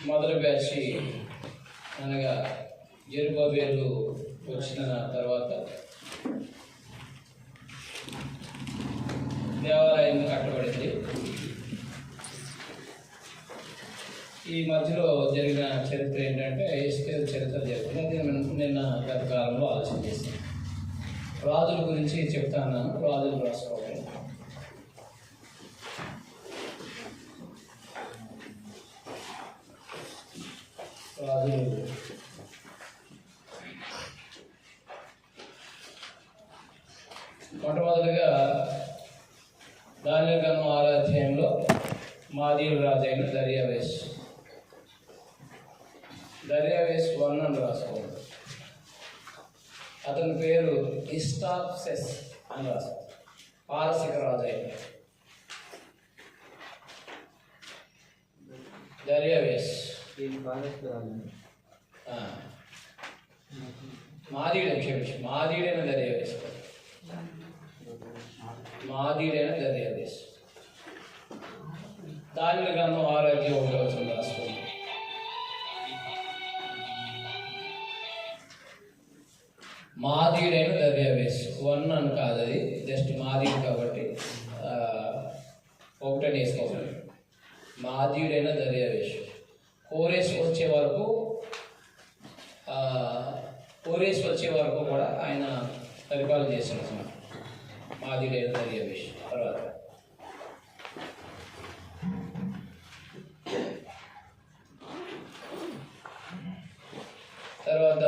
మొదటి బ్యాచ్ అనగా జెరుబాబేలు వచ్చిన తర్వాత దేవాలయం కట్టబడింది. ఈ మధ్యలో జరిగిన చరిత్ర ఏంటంటే ఎస్తేరు చరిత్ర జరిగింది. అది నిన్న గత కాలంలో ఆలోచన చేశాను. రాజుల గురించి చెప్తాను. రాజులు రాసుకోవాలి. రాజులు మొట్టమొదటిగా దానియేలు గ్రంథం 6వ అధ్యాయంలో మాదీయుల రాజు అయిన దర్యావేష్ 1 అని రాసుకోవాలి. అతని పేరు ఇష్టాప్సెస్ అని రాసుకోవాలి. పారసిక రాజు అయిన దర్యావేష్ మాదీయుడైన దర్యావేష్ దానియేలు గ్రంథం 6వ అధ్యాయం 1వ వచనం రాసుకోండి. మాదీయుడైన దర్యావేష్ 1 అని కాదు, అది జస్ట్ మాదీయుడు కాబట్టి 1 అని వేసుకోవాలి. మాదీయుడైన దర్యావేష్ కోరేష్ వచ్చే వరకు కూడా ఆయన పరిపాలన చేశాడు. మాదీయుడైన దర్యావేష్ తర్వాత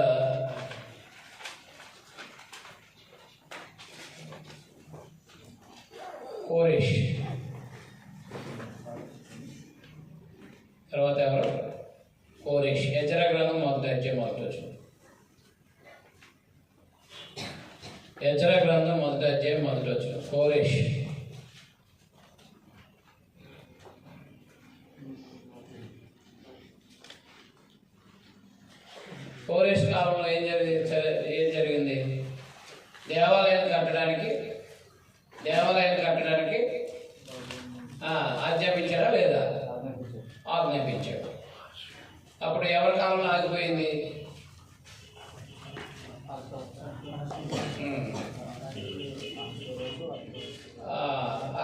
కోరేష్ తర్వాత ఎవరు? కోరేష్. ఎజ్రా గ్రంథం 1వ అధ్యాయం 1వ వచనం. ఎజ్రా గ్రంథం 1వ అధ్యాయం 1వ వచనం. కోరేష్ కాలంలో ఏం జరిగింది? దేవాలయాన్ని కట్టడానికి ఆజ్ఞాపించారా లేదా? ఆజ్ఞాపించాడు. అప్పుడు ఎవరి కాలంలో ఆగిపోయింది?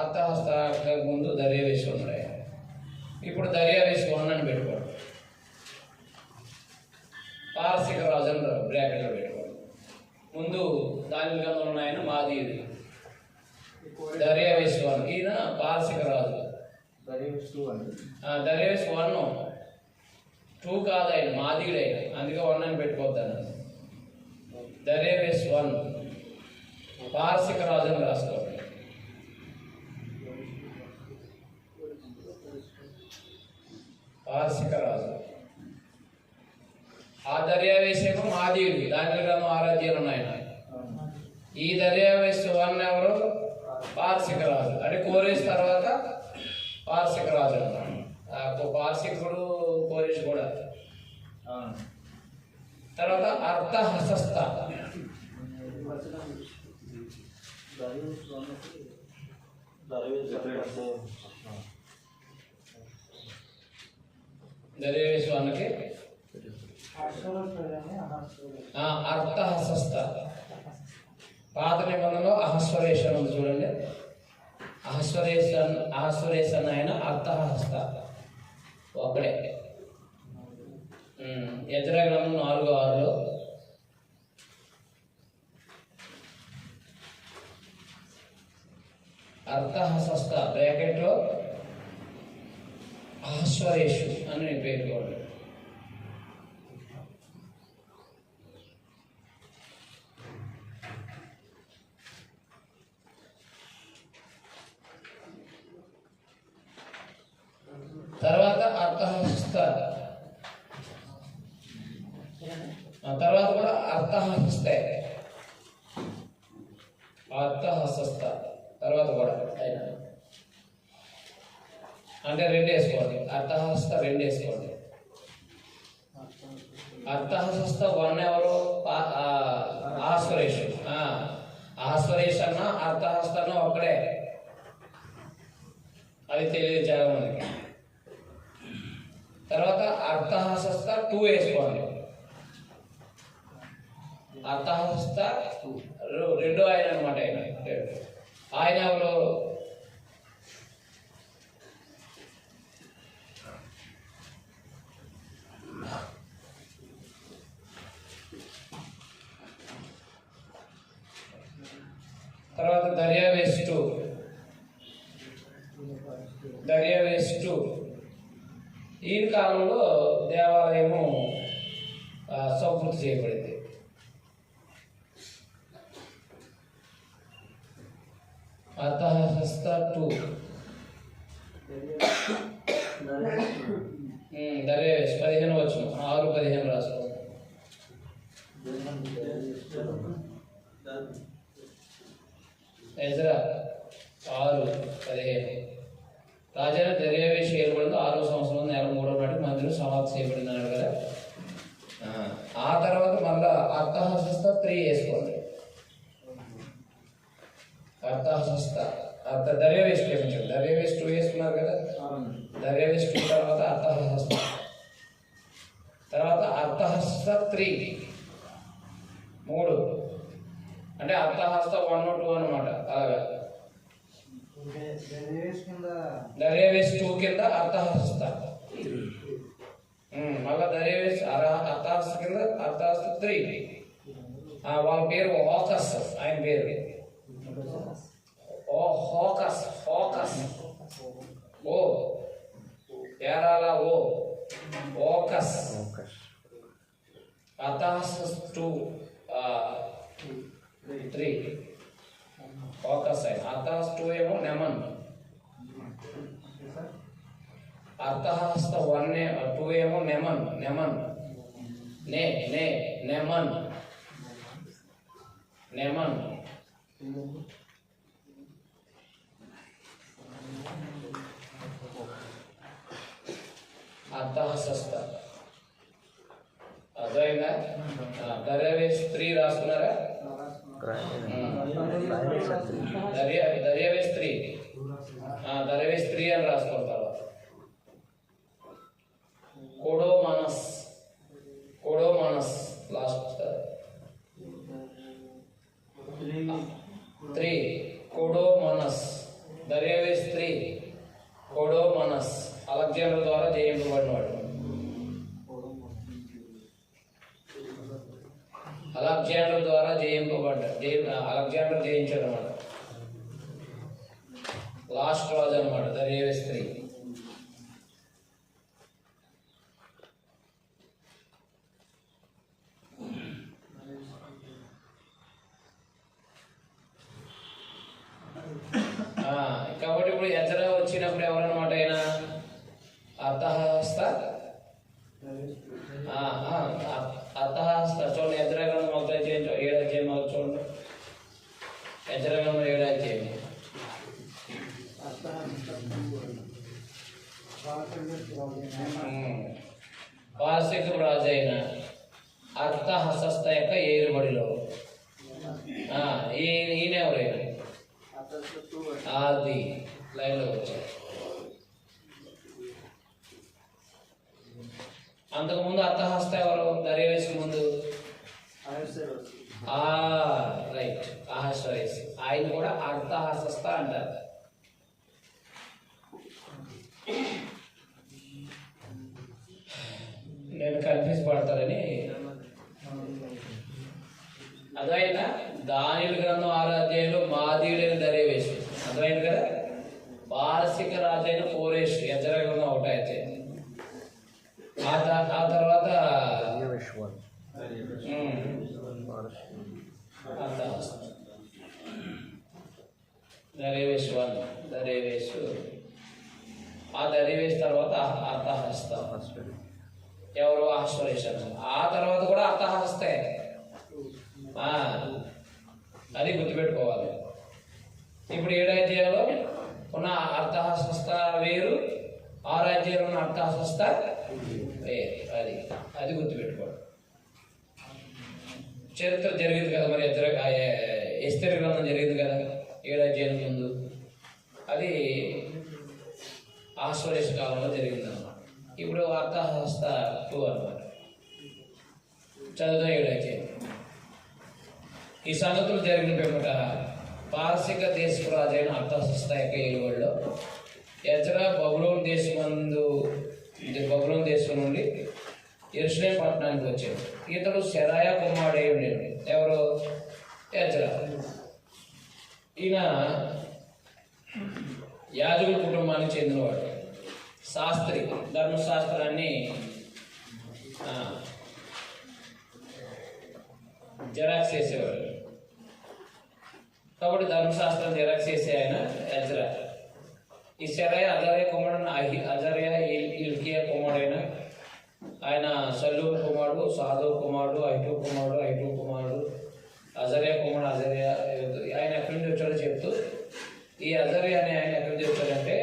అర్థహస్త ముందు దర్యావేష్ ఉన్నాయి. ఇప్పుడు దర్యావేష్ 1 అని పెట్టుకోండి. పారసిక రాజు అని బ్రాకెట్లో పెట్టుకోండి. ముందు దానియేలు గ్రంథంలో ఉన్నాయన మాదీయుడు. దర్యావేష్ 1. ఈయన పారసిక రాజు. దర్యావేష్ 1 2 కాదు, ఆయన మాదీయుడు అయిన, అందుకే 1 అని పెట్టుకోవద్దాను. దర్యావేష్ 1 పారసిక రాజు అని రాసుకోండి. పారసిక రాజు. ఆ దర్యావేష్ ఏమో మాదీయుడు. దానియేలు గ్రంథం 6వ అధ్యాయంలో ఉన్నాయన. ఈ దర్యావేష్ 1 ఎవరు? పారసిక రాజు. అంటే కోరేష్ తర్వాత పారసిక రాజు అన్నాడు. పారసికుడు కోరేష్ కూడా. తర్వాత అర్థహస్త. దర్యావేష్ 1కి అర్థహస్త. పాత నిబంధనలో అహస్వరేష్ ఉంది చూడండి. అహస్వరేష్ అన్న ఆయన అర్థహస్త ఒకడే. ఎజ్రా గ్రంథం 4:6లో అర్థహస్త బ్రాకెట్లో అహస్వరేష్ అని పేర్కోండి. తర్వాత అర్థహస్త. తర్వాత కూడా అర్థహస్త తర్వాత కూడా అంటే 2 వేసుకోండి. అర్థహస్త 2 వేసుకోండి. అర్థహస్త 1 ఎవరు? అహస్వరేష్. అహస్వరేష్ అన్న అర్థహస్త అన్న ఒక్కడే. అది తెలియదు చాలా మందికి. తర్వాత అర్థహస్త 2 వేసుకోండి. అర్థహస్త 2 ఆయన అనమాట. ఆయన ఎవరు? తర్వాత దర్యావేషు ఈ కాలంలో దేవాలయము సంపూర్తి చేయబడింది. అర్థహస్త 2 దర్యావేష్ 15 వచనం 6:15 రాసుకో. ఎజ్రా 6:15 రాజైన దర్యావేషు ఏర్పడింది 6వ సంవత్సరం నెల 3వ నాటికి మందిరం సమాప్తి చేయబడింది అన్నాడు కదా. ఆ తర్వాత మళ్ళా అర్థహస్త 3 వేసుకోండి. అర్థహస్త దర్యావేష్ క్షమించండి, దర్యావేష్ 2 వేసుకున్నారు కదా. దర్యావేష్ 2 తర్వాత అర్థహస్త, తర్వాత అర్థహస్త 3 అంటే అర్థహస్త 1, 2 అనమాట. అలాగా దర్యావేష్ 2 కింద అర్థహస్త, మళ్ళా దర్యావేష్ అర్థహస్త కింద అర్థహస్త 3. వాళ్ళ పేరు హోకస్, ఆయన పేరు హోకస్. ఓ ఏరాలా ఓ హోకస్. అర్థహస్త 2, 3 ఫోకస్ అయిన. అర్థహస్త 2 ఏమో నెమన్. అర్థహస్త 2 ఏమో నెమన్. అర్థహస్త అర్థమైందా? దర్యావేష్ 3 రాసుకున్నారా? దర్యావేష్ 3 అని రాసుకోండి. తర్వాత కోడోమానస్ లాస్ట్ 3 కోడోమానస్. దర్యావేష్ 3 కోడోమానస్ అలెగ్జాండర్ ద్వారా జయింపబడినవాడు. అలెగ్జాండర్ ద్వారా అలెగ్జాండర్ జయించాడు అనమాట. లాస్ట్ రాజు అనమాట దర్యావేష్ 3. కాబట్టి ఇప్పుడు ఎజ్రా వచ్చినప్పుడు ఎవరన్నమాట ఆయన? అర్థహస్త చూడండి. ఎజ్రా గ్రంథం 7 అధ్యాయం చూడండి. ఎజ్రా గ్రంథం 7 అధ్యాయం. పారసీకపు రాజు అయిన అర్థహస్త యొక్క ఏలుబడిలో ఈయన ఎవరైనా అది లైన్లో వచ్చారు. అంతకుముందు అర్థహస్త ఎవరు? దర్యావేష్ ముందు రైట్ అహస్వరేష్. ఆయన కూడా అర్థహస్త అంటారు. నేను కన్ఫ్యూజ్ పడతానని. అదైనా దానియేలు గ్రంథం 6వ అధ్యాయంలో మాదీయుడైన దర్యావేషు అర్థమైంది కదా. పారసిక రాజైన కోరేష్ ఎజ్రా గ్రంథం 1వ అధ్యాయం. ఆ తర్వాత దర్యావేష్ 1 దర్యావేష్ తర్వాత అర్థహస్త ఎవరు? అహస్వరేష్. ఆ తర్వాత కూడా అర్థహస్తే. అది గుర్తుపెట్టుకోవాలి. ఇప్పుడు 7వ అధ్యాయంలో ఉన్న అర్థహస్త వేరు, 6వ అధ్యాయంలో ఉన్న అర్థహస్త వేరు. అది గుర్తుపెట్టుకోవాలి. చరిత్ర జరిగింది కదా మరి. ఎస్తేరు గ్రంథం జరిగింది కదా 7వ అధ్యాయం ముందు. అది అహస్వరేష్ కాలంలో జరిగింది అన్నమాట. ఇప్పుడు అర్థహస్త 2 అన్నమాట. చదువుతా 7 అధ్యాయం. ఈ సంగతులు జరిగిన పిమ్మట పారసిక దేశపు రాజైన అర్థహస్త యొక్క ఏలుబడిలో ఎజ్రా బబులోను దేశం నుండి యెరూషలేము పట్టణానికి వచ్చాడు. ఇతడు సెరాయా కుమారుడై ఉండేది. ఎవరు? ఎజ్రా. ఈయన యాజకుల కుటుంబానికి చెందినవాడు, శాస్త్రి. ధర్మశాస్త్రాన్ని జెరాక్స్ చేసేవాడు. కాబట్టి ధర్మశాస్త్రం జెరాక్స్ చేసే ఆయన ఎజ్రా. ఈ సెరాయా అజర్యా కుమారుడు, అజర్యా ఇల్కియా కుమారుడైన ఆయన సల్లూరు కుమారుడు, సాధు కుమారుడు, ఐటూ కుమారుడు, అజర్యా కుమారుడు. అజర్యా ఆయన ఎక్కడి నుంచి వచ్చాడో చెప్తూ, ఈ అజర్యా అనే ఆయన ఎక్కడి నుంచి వచ్చాడంటే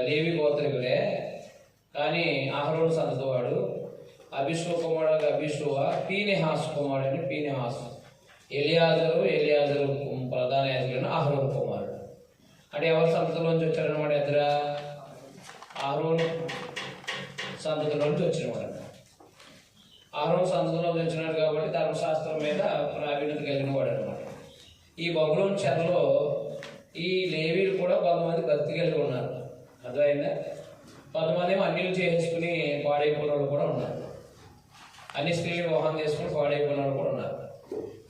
లేవి గోత్రికులే, కానీ అహరోను సంతతివాడు. అభిషు కుమారుడు అభిషువ, పీనెహాసు కుమారుడు అని పీనెహాసు. ఎలియాజరు ప్రధాన యాజకుడైన అహరోను కుమారుడు. అంటే ఎవరి సంతతిలోంచి వచ్చారనమాట? ఎదురా అహరోను సంతతిలోంచి వచ్చినవాడు. అహరోను సంతతిలోంచి వచ్చినాడు కాబట్టి ధర్మశాస్త్రం మీద ప్రావీణ్యత కలిగిన వాడు అనమాట. ఈ బబులోను చెరలో ఈ లేవీలు కూడా కొంతమంది భక్తి కలిగి ఉన్నారు. అర్థమైందా? కొంతమంది ఏమో అన్నిలు చేసుకుని పాడైపోయిన వాళ్ళు కూడా ఉన్నారు. అన్ని స్త్రీలు వివాహం చేసుకుని పాడైపోయిన వాళ్ళు కూడా ఉన్నారు.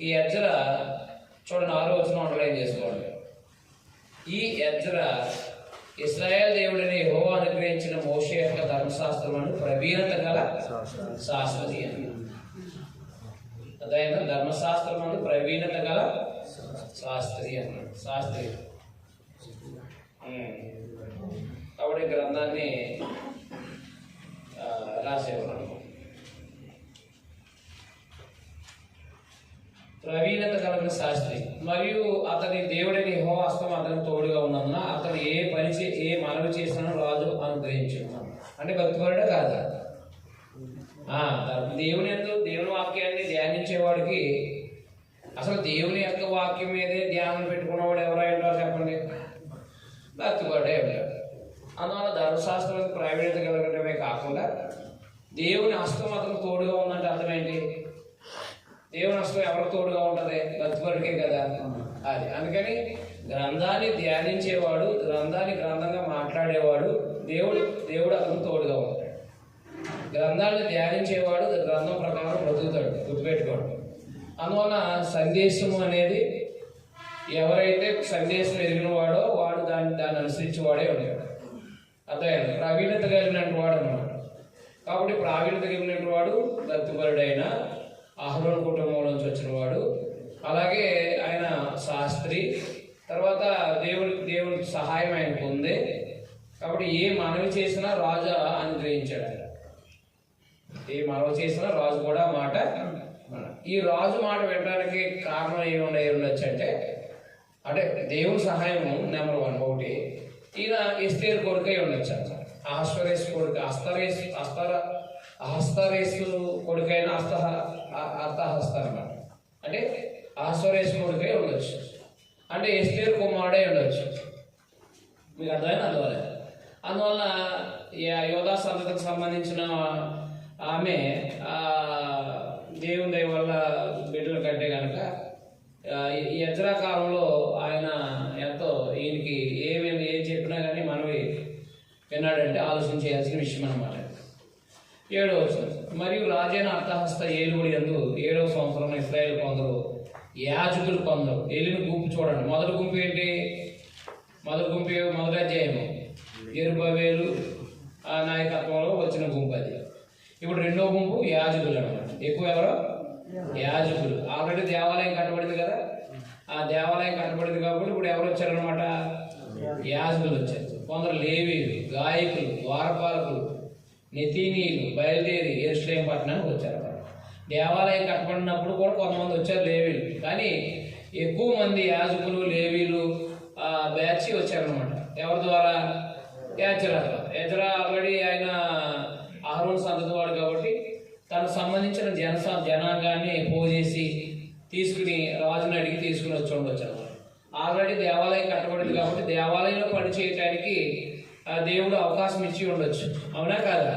ఈ ఎజ్రా చూడండి, 6వ వచనం అండర్లైన్ చేసుకోండి. ఈ ఎజ్రా ఇశ్రాయేలు దేవుడిని యెహోవా అనుగ్రహించిన మోషే యొక్క ధర్మశాస్త్రములను ప్రవీణత గల శాస్త్రి అని. అదైనా ధర్మశాస్త్రములను ప్రవీణత గల శాస్త్రి అన్నాడు. శాస్త్రి కాబట్టి గ్రంథాన్ని రాసేవాడు. ప్రవీణత కలిగిన శాస్త్రి. మరియు అతని దేవుడైన యెహోవా హస్తం అతనికి తోడుగా ఉన్నందున అతను ఏ మనవి చేసినా రాజు అనుగ్రహించున్నాడు. అంటే భక్తిపరుడే కాదా? దేవుని వాక్యాన్ని ధ్యానించేవాడికి, అసలు దేవుని యొక్క వాక్యం మీదే ధ్యానం పెట్టుకున్నవాడు ఎవరై ఉంటారో చెప్పండి? భక్తిపరుడే ఉంటాడు. అందువల్ల ధర్మశాస్త్రానికి ప్రావీణ్యత కలగడమే కాకుండా దేవుని హస్తం అతనికి తోడుగా ఉందంటే అర్థమేంటి? దేవుని హస్తం ఎవరికి తోడుగా ఉంటుంది? భక్తిపరుడికే కదా. అది అందుకని గ్రంథాన్ని ధ్యానించేవాడు, గ్రంథంగా మాట్లాడేవాడు, దేవుడు అతనికి తోడుగా ఉంటాడు. గ్రంథాన్ని ధ్యానించేవాడు గ్రంథం ప్రకారం బ్రతుకుతాడు. గుర్తుపెట్టుకోడు. అందువల్ల సందేశము అనేది ఎవరైతే సందేశం ఎరిగిన వాడో వాడు దాన్ని అనుసరించి వాడే ఉంటాడు. అదే ప్రావీణ్యత కలిగినట్టు వాడు అన్నమాట. కాబట్టి ప్రావీణ్యత కలిగినట్టు వాడు భక్తిపరుడైన అహరోను కుటుంబం నుంచి వచ్చిన వాడు. అలాగే ఆయన శాస్త్రి. తర్వాత దేవుని సహాయం ఆయనకు ఉంది. కాబట్టి ఏ మనవి చేసినా రాజు అనుగ్రహించాడు. ఆయన ఏ మనవి చేసినా రాజు కూడా మాట. ఈ రాజు మాట వినడానికి కారణం ఏమి ఉండొచ్చు అంటే దేవుని సహాయం నెంబర్ 1. ఒకటి, ఈయన ఎస్తేరు కొడుకై ఉండొచ్చు అన్నమాట. అహస్వరేసు కొడుకు, అహస్తరేసు కొడుకైన అర్థహస్త అన్నమాట. అంటే అహస్వరేసు కొడుకై ఉండొచ్చు. అంటే ఎస్తేరు కుమారుడై ఉండొచ్చు. మీకు అర్థమైనా? అందువల్ల యోధా సంతతికి సంబంధించిన ఆమె దేవుని దయ వల్ల బిడ్డలు కంటే కనుక ఈ ఎజ్రా కాలంలో ఆయన ఎంతో ఈయనకి ఏం చెప్పినా కానీ మనవి విన్నాడంటే ఆలోచన చేయాల్సిన విషయం అన్నమాట. 7వ వచనం. మరియు రాజైన అర్థహస్త ఏలుబడి యందు 7వ సంవత్సరం ఇశ్రాయేలు కొందరు యాజకులు కొందరు ఏలిన గుంపు చూడండి. మొదటి గుంపు ఏంటి? మొదటి అధ్యాయము యెరుబ్బయలు నాయకత్వంలో వచ్చిన గుంపు అది. ఇప్పుడు 2వ గుంపు యాజకులు అన్నమాట. ఎక్కువ ఎవరో యాజకులు. ఆల్రెడీ దేవాలయం కట్టబడింది కదా. ఆ దేవాలయం కట్టబడింది కాబట్టి ఇప్పుడు ఎవరు వచ్చారనమాట? యాజకులు వచ్చారు. కొందరు లేవీలు, గాయకులు, ద్వారపాలకులు, నెతీనీయులు బయలుదేరి యెరూషలేము పట్టణానికి వచ్చారన్నమాట. దేవాలయం కట్టబడినప్పుడు కూడా కొంతమంది వచ్చారు లేవీలు, కానీ ఎక్కువ మంది యాజకులు లేవీలు బ్యాచ్ వచ్చారనమాట. ఎవరి ద్వారా? ఎజ్రా ఆల్రెడీ ఆయన అహరోను సంతతి వాడు కాబట్టి తనకు సంబంధించిన జనాంగాన్ని పోజేసి తీసుకుని రాజుని అడిగి తీసుకుని వచ్చి ఉండొచ్చు అనమాట. ఆల్రెడీ దేవాలయం కట్టబడింది కాబట్టి దేవాలయంలో పని చేయటానికి ఆ దేవుడు అవకాశం ఇచ్చి ఉండొచ్చు, అవునా కాదా?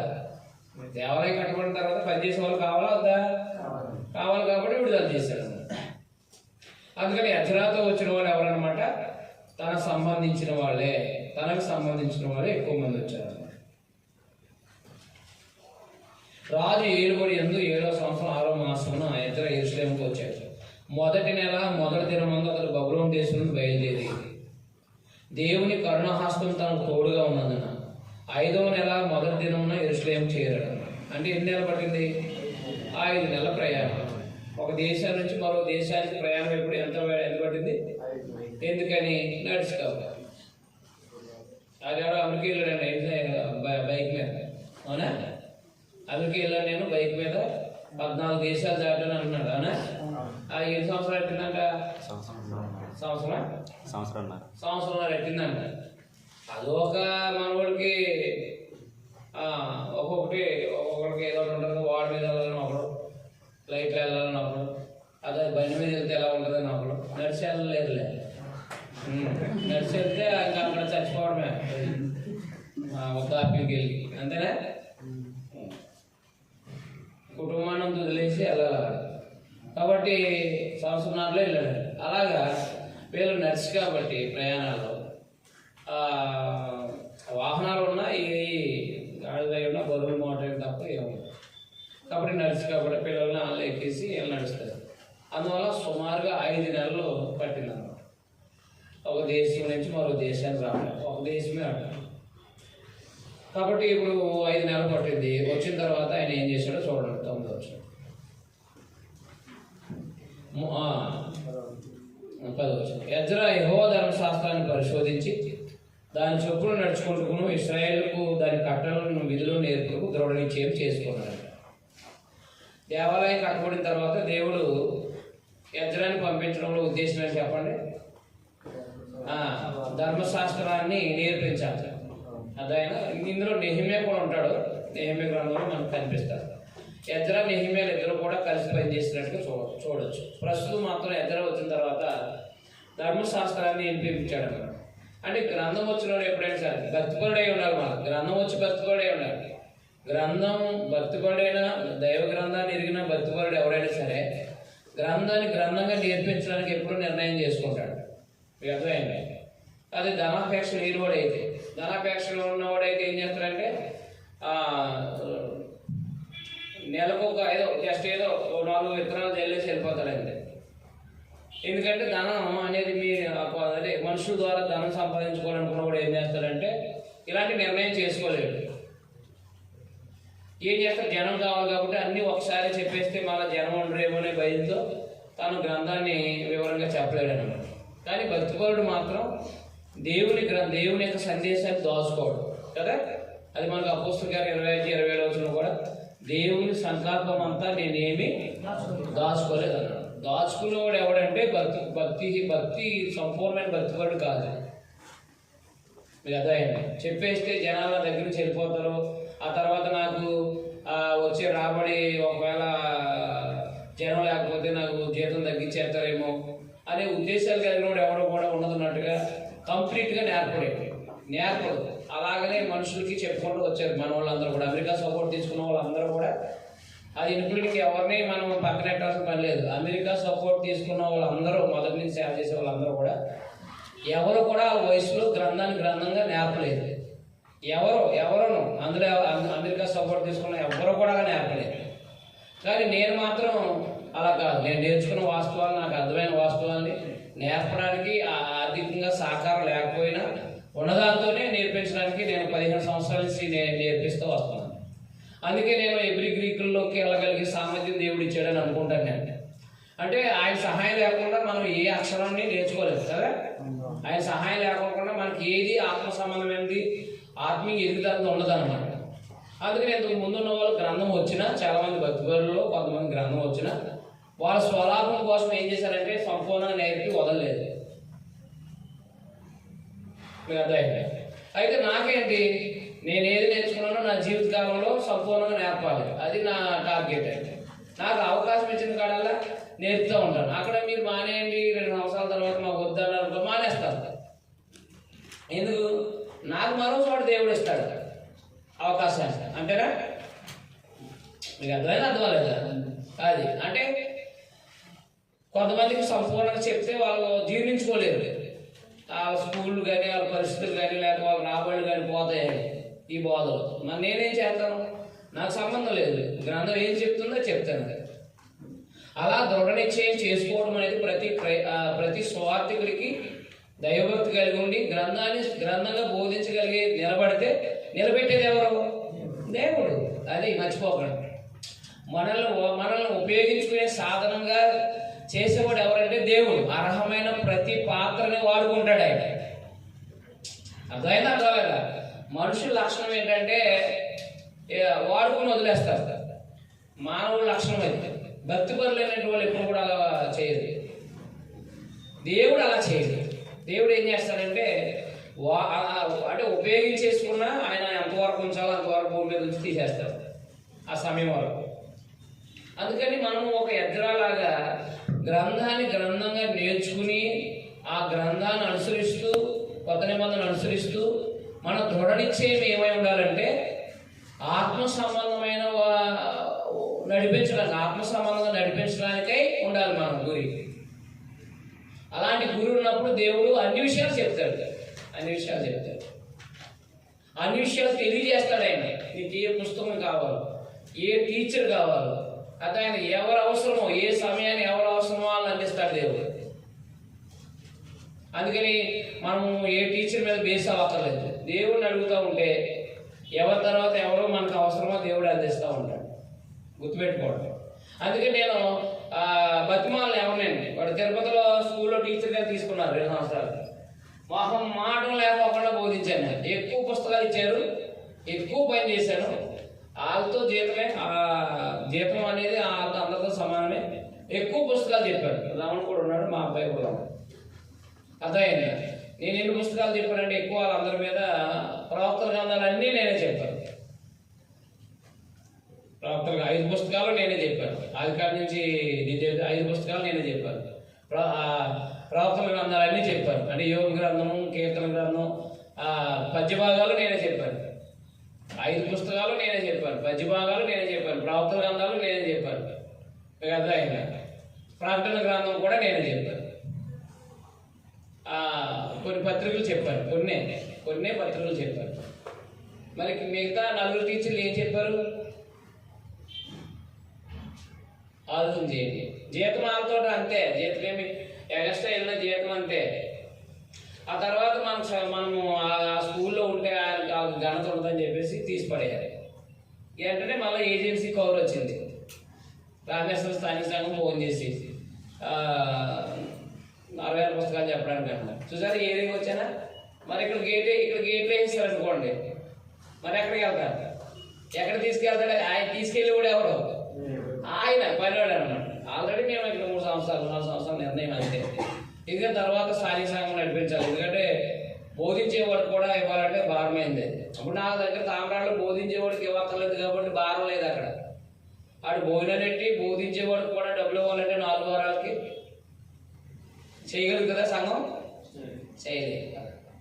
దేవాలయం కట్టబడిన తర్వాత పనిచేసే వాళ్ళు కావాలా వద్దా? కావాలి కాబట్టి విడుదల చేశాడు. అందుకని ఎజ్రాతో వచ్చిన వాళ్ళు ఎవరన్నమాట? తనకు సంబంధించిన వాళ్ళే ఎక్కువ మంది వచ్చారు. రాజు ఏలుబడి యందు 7వ సంవత్సరం 6వ మాసమున ఎజ్రా యెరూషలేముకు వచ్చాడు. మొదటి నెల మొదటి దినమందు అతడు బబులోను దేశం నుండి బయలుదేరి దేవుని కరుణాహస్తం తనకు తోడుగా ఉన్నందున 5వ నెల మొదటి దినమున యెరూషలేము చేరాడు. అంటే ఎన్ని నెలలు పట్టింది? 5 నెలల ప్రయాణం. ఒక దేశం నుంచి మరో దేశానికి ప్రయాణం ఎప్పుడు ఎంత పట్టింది? ఎందుకని? నడిచి కాబట్టి. అది ఎవడో అమెరికా వెళ్ళాడండి బైక్ మీద, అవునా? అమెరికా వెళ్ళాను నేను బైక్ మీద, 14 దేశాలు దాటాను అంటున్నాడు, అవునా? అది 7 సంవత్సరాలు పెట్టిందంట. సంవత్సరంన్నర పెట్టిందంట. అదొక మనవాడికి ఒక్కొక్కడికి ఏదో ఒకటి ఉంటుంది. వాడి మీద వెళ్ళాలని ఒకడు, ఫ్లైట్లో వెళ్ళాలని ఒకడు, అదే బండి మీద వెళ్తే ఎలా ఉంటుందని ఒకడు. నడిచి వెళ్ళలేదులే, నడిచి వెళ్తే ఇంకా అక్కడ చచ్చిపోవడమే ఒక ఆపిల్కి వెళ్ళి, అంతేనా? కుటుంబాన్ని వదిలేసి వెళ్ళాలి. కాబట్టి సంవత్సరంలో వెళ్ళాడు. అలాగా వీళ్ళు నడిచి కాబట్టి ప్రయాణాలు వాహనాలు ఉన్నా ఈ గాడిద ఉన్నా బరువులు మోటార్ తప్ప ఏమన్నా. కాబట్టి నడిచి కాబట్టి పిల్లల్ని వాళ్ళు ఎక్కేసి వీళ్ళు నడుస్తారు. అందువల్ల సుమారుగా 5 నెలలు పట్టిందన్నమాట. ఒక దేశం నుంచి మరో దేశానికి రావడం, ఒక దేశమే ఆడాలి. కాబట్టి ఇప్పుడు 5 నెలలు పట్టింది. వచ్చిన తర్వాత ఆయన ఏం చేశాడో చూడండి. 9వ వచనం 10వ వచనం. ఎజ్రా యెహోవా ధర్మశాస్త్రాన్ని పరిశోధించి దాని చొప్పున నడుచుకుంటుకును ఇశ్రాయేలుకు దాని కట్టలను విధులు నేర్పుకు దృఢ నిశ్చయం చేసుకున్నాడు. దేవాలయం కట్టబడిన తర్వాత దేవుడు ఎజ్రాని పంపించడంలో ఉద్దేశం ఏంటి చెప్పండి? ధర్మశాస్త్రాన్ని నేర్పించాలి. అదైనా ఇందులో నెహెమ్యా కూడా ఉంటాడు. నెహెమ్యా గ్రంథంలో మనకు కనిపిస్తారు. ఎజ్రా నెహెమ్యాలు ఇద్దరు కూడా కలిసి పనిచేసినట్టుగా చూడొచ్చు. ప్రస్తుతం మాత్రం ఎజ్రా వచ్చిన తర్వాత ధర్మశాస్త్రాన్ని నేర్పించాడు అన్నమాట. అంటే గ్రంథం వచ్చినోడు ఎప్పుడైనా సరే భక్తిపరుడై ఉండాలి. మన గ్రంథం వచ్చి భక్తిపరుడై ఉండాలి. గ్రంథం భక్తిపరుడైన దైవ గ్రంథాన్ని ఎరిగిన భక్తిపరుడు ఎవరైనా సరే గ్రంథాన్ని గ్రంథంగా నేర్పించడానికి ఎప్పుడు నిర్ణయం చేసుకుంటాడు. అర్థమైంది? అది ధనాపేక్ష లేనివాడైతే, ధనాపేక్షలో ఉన్నవాడైతే ఏం చేస్తాడంటే నెలకు ఒక ఏదో 4 విత్తనాలు చెల్లేసి వెళ్ళిపోతాడు అంతే. ఎందుకంటే ధనం అనేది అదే మనుషుల ద్వారా ధనం సంపాదించుకోవాలనుకున్నవాడు ఏం చేస్తాడంటే ఇలాంటి నిర్ణయం చేసుకోలేడు. ఏం చేస్తాడు? జనం కావాలి కాబట్టి అన్నీ ఒకసారి చెప్పేస్తే మళ్ళీ జనం ఉండరేమో అనే భయంతో తాను గ్రంథాన్ని వివరంగా చెప్పలేడు అన్నమాట. కానీ భక్తిపరుడు మాత్రం దేవుని యొక్క సందేశాన్ని దాచుకోవడం కదా. అది మనకు అపోస్తలుల కార్యం 25-27 వచనం కూడా దేవుని సంకల్పం అంతా నేనేమి దాచుకోలేదు అన్నాడు. దాచుకునేవాడు ఎవడంటే భక్తి సంపూర్ణమైన భక్తిపరుడు కాదు. మీరు అర్థమైంది? చెప్పేస్తే జనాల దగ్గర నుంచి వెళ్ళిపోతారు. ఆ తర్వాత నాకు వచ్చే రాబడి ఒకవేళ జనం లేకపోతే నాకు జీతం తగ్గించేస్తారేమో అనే ఉద్దేశాలు కలిగినోడు ఎవడో కూడా ఉన్నదన్నట్టుగా కంప్లీట్గా నేర్పడు. అలాగనే మనుషులకి చెప్పుకుంటూ వచ్చారు మన వాళ్ళందరూ కూడా. అమెరికా సపోర్ట్ తీసుకున్న వాళ్ళందరూ కూడా, అది ఇంక్లూడింగ్ ఎవరిని మనం పక్కనెట్టాల్సిన పని లేదు. అమెరికా సపోర్ట్ తీసుకున్న వాళ్ళందరూ, మొదటి నుంచి సేవ చేసే వాళ్ళందరూ కూడా ఎవరు కూడా ఆ వయసులో గ్రంథంగా నేర్పలేదు. ఎవరును అందులో అమెరికా సపోర్ట్ తీసుకున్న ఎవరు కూడా నేర్పలేదు. కానీ నేను మాత్రం అలా కాదు. నేను నేర్చుకున్న వాస్తవాలు, నాకు అర్థమైన వాస్తవాన్ని నేర్పడానికి ఆర్థికంగా సహకారం లేకపోయినా ఉన్నదాంతోనే నేర్పించడానికి నేను 15 సంవత్సరాల నుంచి నేర్పిస్తూ వస్తున్నాను. అందుకే నేను ఎబ్రి గ్రీకుల్లోకి వెళ్ళగలిగే సామర్థ్యం దేవుడు ఇచ్చాడని అనుకుంటాను నేను. అంటే ఆయన సహాయం లేకుండా మనం ఏ అక్షరాన్ని నేర్చుకోలేదు కదా. ఆయన సహాయం లేకుండా మనకి ఏది ఆత్మ సంబంధమైనది, ఆత్మీయ ఎదుగుదల ఉండదన్నమాట. అందుకని ఇంతకు ముందున్న వాళ్ళు గ్రంథం వచ్చినా, చాలామంది భక్తిపరులలో కొంతమంది గ్రంథం వచ్చినా వాళ్ళ స్వలాభం కోసం ఏం చేశారంటే సంపూర్ణంగా నేర్పి వదలలేదు. మీకు అర్థమైంది? అయితే నాకేంటి, నేను ఏది నేర్చుకున్నానో నా జీవితకాలంలో సంపూర్ణంగా నేర్పాలి. అది నా టార్గెట్. అంటే నాకు అవకాశం ఇచ్చిన కాడల్లా నేర్పుతూ ఉంటాను. అక్కడ మీరు మానేయండి 2 సంవత్సరాల తర్వాత మాకు వద్దన్నారు మానేస్తారు. ఎందుకు? నాకు మరో చోట దేవుడు ఇస్తాడు అవకాశాన్ని. అంతేనా? మీకు అర్థమైనా అర్థమలేదా? అది అంటే కొంతమందికి సంపూర్ణంగా చెప్తే వాళ్ళు జీర్ణించుకోలేరు. వాళ్ళ స్కూళ్ళు కానీ వాళ్ళ పరిస్థితులు కానీ లేకపోతే వాళ్ళ రాబడులు కానీ పోతాయి ఈ బోధలు. మరి నేనేం చేస్తాను? నాకు సంబంధం లేదు. గ్రంథం ఏం చెప్తుందో చెప్తాను. అలా దృఢ నిశ్చయం చేసుకోవడం అనేది ప్రతి స్వార్థికుడికి దైవభక్తి కలిగి ఉండి గ్రంథంగా బోధించగలిగే నిలబెట్టేది ఎవరు? దేవుడు. అది మర్చిపోకండి. మనల్ని ఉపయోగించుకునే సాధనంగా చేసేవాడు ఎవరంటే దేవుడు. అర్హమైన ప్రతి పాత్రని వాడుకుంటాడు ఆయన. అర్థమైనా అర్థమైనా? మనుషుల లక్షణం ఏంటంటే వాడుకుని వదిలేస్తారు. మానవుల లక్షణం అయితే భక్తి పరులైనటువంటి వాళ్ళు ఎప్పుడు కూడా అలా చేయదు. దేవుడు అలా చేయదు. దేవుడు ఏం చేస్తాడంటే అంటే ఉపయోగించేసుకున్నా ఆయన ఎంతవరకు ఉంచాలో అంతవరకు భూమి మీద నుంచి తీసేస్తాడు ఆ సమయం వరకు. అందుకని మనం ఒక ఎద్రాలాగా గ్రంథంగా నేర్చుకుని ఆ గ్రంథాన్ని అనుసరిస్తూ కొత్త నిబంధనలు అనుసరిస్తూ మన దృఢ నిశ్చయం ఏమై ఉండాలంటే ఆత్మ సంబంధంగా నడిపించడానికై ఉండాలి మనం గురి. అలాంటి గురి ఉన్నప్పుడు దేవుడు అన్ని విషయాలు చెప్తాడు. అన్ని విషయాలు తెలియజేస్తాడు ఆయన. నీకు ఏ పుస్తకం కావాలో, ఏ టీచర్ కావాలో, అది ఆయన ఎవరు అవసరమో, ఏ సమయాన్ని ఎవరు అవసరమో వాళ్ళని అందిస్తాడు దేవుడు. అందుకని మనం ఏ టీచర్ మీద బేస్ అవ్వక్కర్లేదు. దేవుడిని అడుగుతూ ఉంటే ఎవరి తర్వాత ఎవరో మనకు అవసరమో దేవుడు అందిస్తూ ఉంటాడు. గుర్తుపెట్టుకోండి. అందుకే నేను బతిమాలను ఎవరినండి వాడు తిరుపతిలో స్కూల్లో టీచర్గా తీసుకున్నారు 2 సంవత్సరాలు. మాటం లేకపోకుండా బోధించాను. ఎక్కువ పుస్తకాలు ఇచ్చారు, ఎక్కువ పని చేశాను. వాళ్ళతో జీతం అనేది వాళ్ళతో అందరితో సమానమే. ఎక్కువ పుస్తకాలు చెప్పాను. రావణ్ కూడా ఉన్నాడు, మా అబ్బాయి కూడా ఉన్నాడు. అర్థమైంది. నేను ఎన్ని పుస్తకాలు చెప్పానంటే ఎక్కువ వాళ్ళందరి మీద ప్రవక్తల గ్రంథాలన్నీ నేనే చెప్పాను. ప్రవక్తలు 5 పుస్తకాలు నేనే చెప్పాను. ఆదికాండం నుంచి 5 పుస్తకాలు నేనే చెప్పాను. ప్రవక్తల గ్రంథాలన్నీ చెప్పాను. అంటే యోగ గ్రంథము, కీర్తన గ్రంథం, పద్య భాగాలు నేనే చెప్పాను. 5 పుస్తకాలు నేనే చెప్పాను. పద్య భాగాలు నేనే చెప్పాను. ప్రవక్తల గ్రంథాలు నేనే చెప్పాను. మీకు అర్థమైందా? ప్రకటన గ్రంథం కూడా నేనే చెప్పాను. కొన్ని పత్రికలు చెప్పారు. కొన్ని పత్రికలు చెప్పారు. మరి మిగతా 4 టీచర్లు ఏం చెప్పారు? ఆలోచన చేయండి. జీతం వాళ్ళతో అంతే. జీతం ఏమి ఎక్స్ట్రా వెళ్ళిన జీతం అంతే. ఆ తర్వాత మనము ఆ స్కూల్లో ఉంటే ఆయనకు ఘనత ఉంటుందని చెప్పేసి తీసి పడేయాలి. ఏంటంటే మళ్ళీ ఏజెన్సీ కవర్ వచ్చింది. రామేశ్వర స్థానిక సంఘం ఫోన్ చేసి 40,000 పుస్తకాలు చెప్పడానికి అన్నారు. చూసారు ఏరియాకి వచ్చానా? మరి ఇక్కడ గేట్లు వేస్తారు అనుకోండి, మరి ఎక్కడికి వెళ్తారు? ఎక్కడ తీసుకెళ్తాడు? ఆయన తీసుకెళ్ళి కూడా ఎవరు? ఆయన పనివాడు అన్నమాట. ఆల్రెడీ మేము ఇక్కడ 3 సంవత్సరాలు 4 సంవత్సరాలు నిర్ణయం అంతే. ఇంకా తర్వాత స్థానిక సంఘం నడిపించాలి. ఎందుకంటే బోధించేవాడు కూడా ఇవ్వాలంటే భారమైంది. అప్పుడు నా దగ్గర తామరాళ్ళు బోధించేవాడికి ఇవ్వక్కర్లేదు కాబట్టి భారం లేదు అక్కడ. వాడు భోజనం పెట్టి బోధించేవాడికి కూడా డబ్బులు ఇవ్వాలంటే 4 వారాలకి చేయగలుగుతుందా సంఘం? చేయలేదు.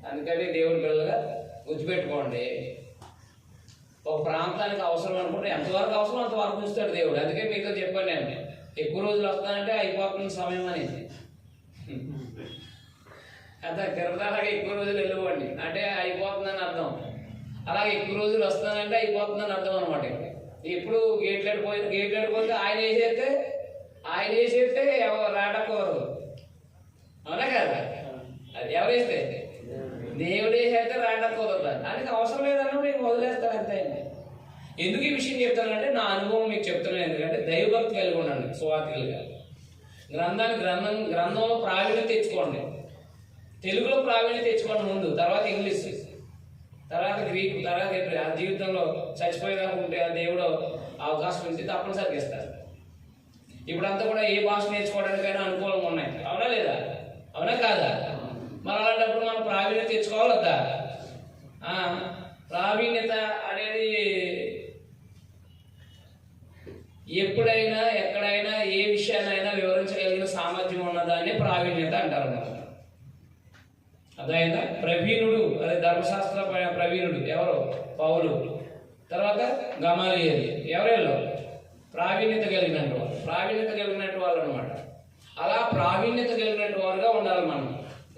అందుకని దేవుడి పిల్లలుగా గుర్తుపెట్టుకోండి. ఒక ప్రాంతానికి అవసరం అనుకుంటే ఎంతవరకు అవసరం అంతవరకు ఉంచుతాడు దేవుడు. అందుకే మీతో చెప్పాను నేను, ఎక్కువ రోజులు వస్తానంటే అయిపోతుంది సమయం అనేది. అంత తిరుపతి ఎక్కువ రోజులు వెళ్ళిపోండి అంటే అయిపోతుందని అర్థం. అలాగే ఎక్కువ రోజులు వస్తానంటే అయిపోతుందని అర్థం అనమాట. ఎప్పుడు గేట్లెడిపోతే ఆయన వేసేస్తే రాటకోరు. అవునా కదా? అది ఎవరు వేస్తే దేవుడు వేసేస్తే రాటకోరు. దానికి అవసరం లేదన్నప్పుడు నేను వదిలేస్తాను అంతే. ఎందుకు ఈ విషయం చెప్తానంటే నా అనుభవం మీకు చెప్తున్నాను. ఎందుకంటే దైవభక్తి కలిగి ఉండండి. సువార్తికులుగా గ్రంథంలో ప్రావీణ్యం తెచ్చుకోండి. తెలుగులో ప్రావీణ్యం తెచ్చుకోండి ముందు, తర్వాత ఇంగ్లీష్, తర్వాత గ్రీక్, తర్వాత ఆ జీవితంలో చచ్చిపోయేదాకా ఉంటే ఆ దేవుడు అవకాశం ఇస్తే తప్పనిసరిగా ఇస్తారు. ఇప్పుడంతా కూడా ఏ భాష నేర్చుకోవడానికైనా అనుకూలంగా ఉన్నాయి. అవునా లేదా? అవునా కాదా? మరి అలాంటప్పుడు మనం ప్రావీణ్యత తెచ్చుకోవాలి వద్దా? ప్రావీణ్యత అనేది ఎప్పుడైనా ఎక్కడైనా ఏ విషయాన్నైనా వివరించగలిగిన సామర్థ్యం ఉన్నదాన్ని ప్రావీణ్యత అంటారు. అదైనా ప్రవీణుడు, అదే ధర్మశాస్త్ర ప్రవీణుడు ఎవరు? పౌలు. తర్వాత గమలీయేలు, ఎవరెల్లో? ప్రావీణ్యత కలిగినట్టు వాళ్ళు, ప్రావీణ్యత కలిగినట్టు వాళ్ళు అనమాట. అలా ప్రావీణ్యత కలిగినట్టు వారుగా ఉండాలి మనం.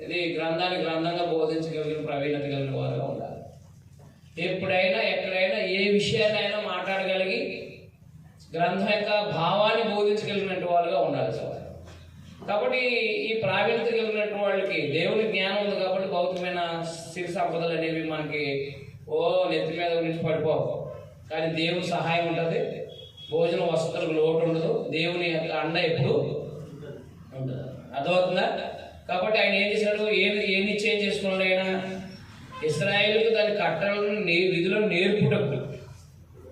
ఇది గ్రంథంగా బోధించగలిగిన ప్రావీణ్యత కలిగిన వారుగా ఉండాలి. ఎప్పుడైనా ఎక్కడైనా ఏ విషయాన్నైనా మాట్లాడగలిగి గ్రంథం యొక్క భావాన్ని బోధించగలిగినట్టు వాళ్ళుగా ఉండాలి సార్. కాబట్టి ఈ ప్రావీణ్యత కలిగినట్టు వాళ్ళకి దేవుని జ్ఞానం ఉంది కాబట్టి భౌతికమైన సిరి సంపదలు అనేవి మనకి నెత్తి మీద నుంచి పడిపోవు. కానీ దేవుని సహాయం ఉంటుంది, భోజన వసతులకు లోటు ఉండదు, దేవుని యొక్క అండ ఎప్పుడు ఉంటుంది. అర్థమవుతుందా? కాబట్టి ఆయన ఏం చేశాడు? ఏ నిశ్చయం చేసుకున్నాడు? ఆయన ఇశ్రాయేలుకు దాని కట్టలను విధులను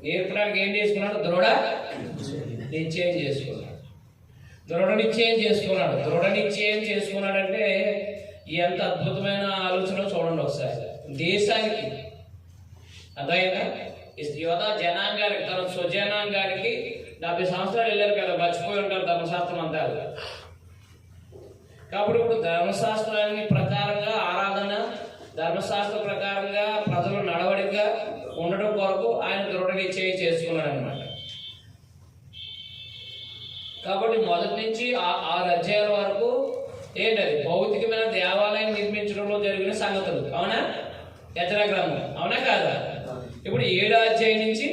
నేర్పడానికి ఏం చేసుకున్నాడు? దృఢ నిశ్చయం చేసుకున్నాడు. దృఢ నిశ్చయం చేసుకున్నాడంటే ఎంత అద్భుతమైన ఆలోచన చూడండి ఒకసారి. దేశానికి అదైనా యోధా జనాంగానికి, తన స్వజనాంగానికి 70 సంవత్సరాలు వెళ్ళారు కదా, మర్చిపోయి ఉంటారు ధర్మశాస్త్రం అంతా. కాబట్టి ఇప్పుడు ధర్మశాస్త్రాన్ని ప్రకారంగా ఆరాధన, ధర్మశాస్త్ర ప్రకారంగా ప్రజలు నడవడిగా ఉండడం కొరకు ఆయన దృఢ నిశ్చయం చేసుకున్నాడు అనమాట. కాబట్టి మొదటి నుంచి 6 అధ్యాయాల వరకు ఏంటది? భౌతికమైన దేవాలయం నిర్మించడంలో జరిగిన సంగతులు. అవునా? యెజ్రా గ్రంథం, అవునా కాదా? ఇప్పుడు 7వ అధ్యాయం నుంచి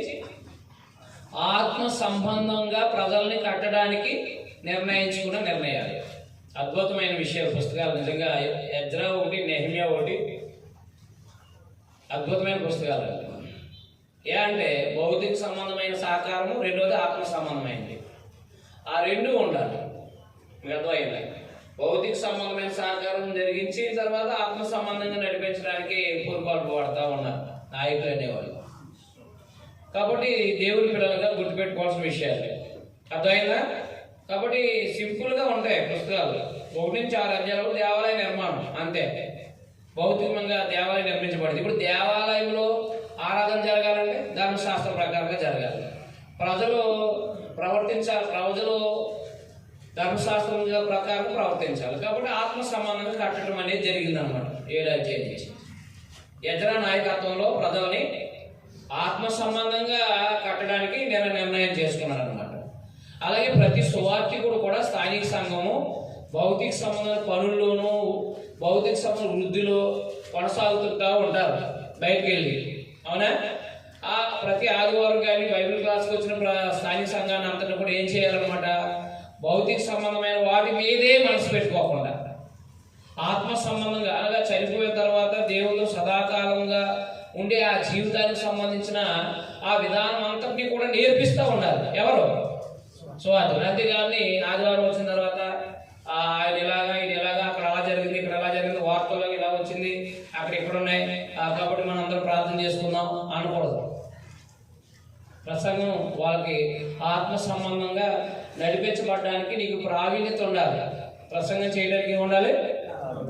ఆత్మ సంబంధంగా ప్రజల్ని కట్టడానికి నిర్ణయించుకున్న నిర్ణయాలు. అద్భుతమైన విషయాలు, పుస్తకాలు నిజంగా. యెజ్రా ఒకటి, నెహెమ్యా ఒకటి అద్భుతమైన పుస్తకాలు. అంటే భౌతిక సంబంధమైన సహకారము, రెండోది ఆత్మ సంబంధమైనది. ఆ రెండు ఉండాలి. అర్థమైంది? భౌతిక సంబంధమైన సహకారం జరిగించి తర్వాత ఆత్మ సంబంధంగా నడిపించడానికి పూర్వపాటు పడుతూ ఉన్నారు నాయకులు అనేవాళ్ళు. కాబట్టి దేవుని పిల్లలుగా గుర్తుపెట్టుకోవాల్సిన విషయాలు. అర్థమైందా? కాబట్టి సింపుల్గా ఉంటాయి పుస్తకాలు. 1 నుంచి 6 అధ్యాయాలు దేవాలయ నిర్మాణం అంతే. భౌతికంగా దేవాలయం నిర్మించబడింది. ఇప్పుడు దేవాలయంలో ఆరాధన జరగాలంటే ధర్మశాస్త్ర ప్రకారంగా జరగాలి. ప్రజలు ధర్మశాస్త్రం ప్రకారం ప్రవర్తించాలి. కాబట్టి ఆత్మ సంబంధంగా కట్టడం అనేది జరిగిందనమాట 7వ అధ్యాయం నుంచి. యెజ్రా నాయకత్వంలో ప్రజల్ని ఆత్మ సంబంధంగా కట్టడానికి నిర్ణయం చేసుకున్నారు అనమాట. అలాగే ప్రతి సువార్థికుడు కూడా స్థానిక సంఘము భౌతిక సంబంధమైన పనుల్లోనూ, భౌతిక సంబంధ వృద్ధిలో కొనసాగుతుంటూ ఉంటారు బయటకు వెళ్ళి. అవునా? ప్రతి ఆదివారం కానీ బైబిల్ క్లాస్కి వచ్చిన స్థానిక సంఘాన్ని అంతా కూడా ఏం చేయాలన్నమాట? భౌతిక సంబంధమైన వాటి మీదే మనసు పెట్టుకోకుండా ఆత్మ సంబంధంగా, అనగా చనిపోయిన తర్వాత దేవుడు సదాకాలంగా ఉండే ఆ జీవితానికి సంబంధించిన ఆ విధానం అంతటినీ కూడా నేర్పిస్తూ ఉండాలి. ఎవరు? సువార్త. అంతేగాని ఆదివారం వచ్చిన తర్వాత ఆయన ఇలాగా అక్కడ అలా జరిగింది, ఇక్కడ ఎలా జరిగింది, వార్తల్లో ఇలా వచ్చింది, అక్కడ ఇక్కడ ఉన్నాయి, కాబట్టి మనం అందరం ప్రార్థన చేసుకుందాం అనకూడదు. ప్రసంగం వాళ్ళకి ఆత్మ సంబంధంగా నడిపించబడడానికి నీకు ప్రావీణ్యత ఉండాలి. ప్రసంగం చేయడానికి ఉండాలి,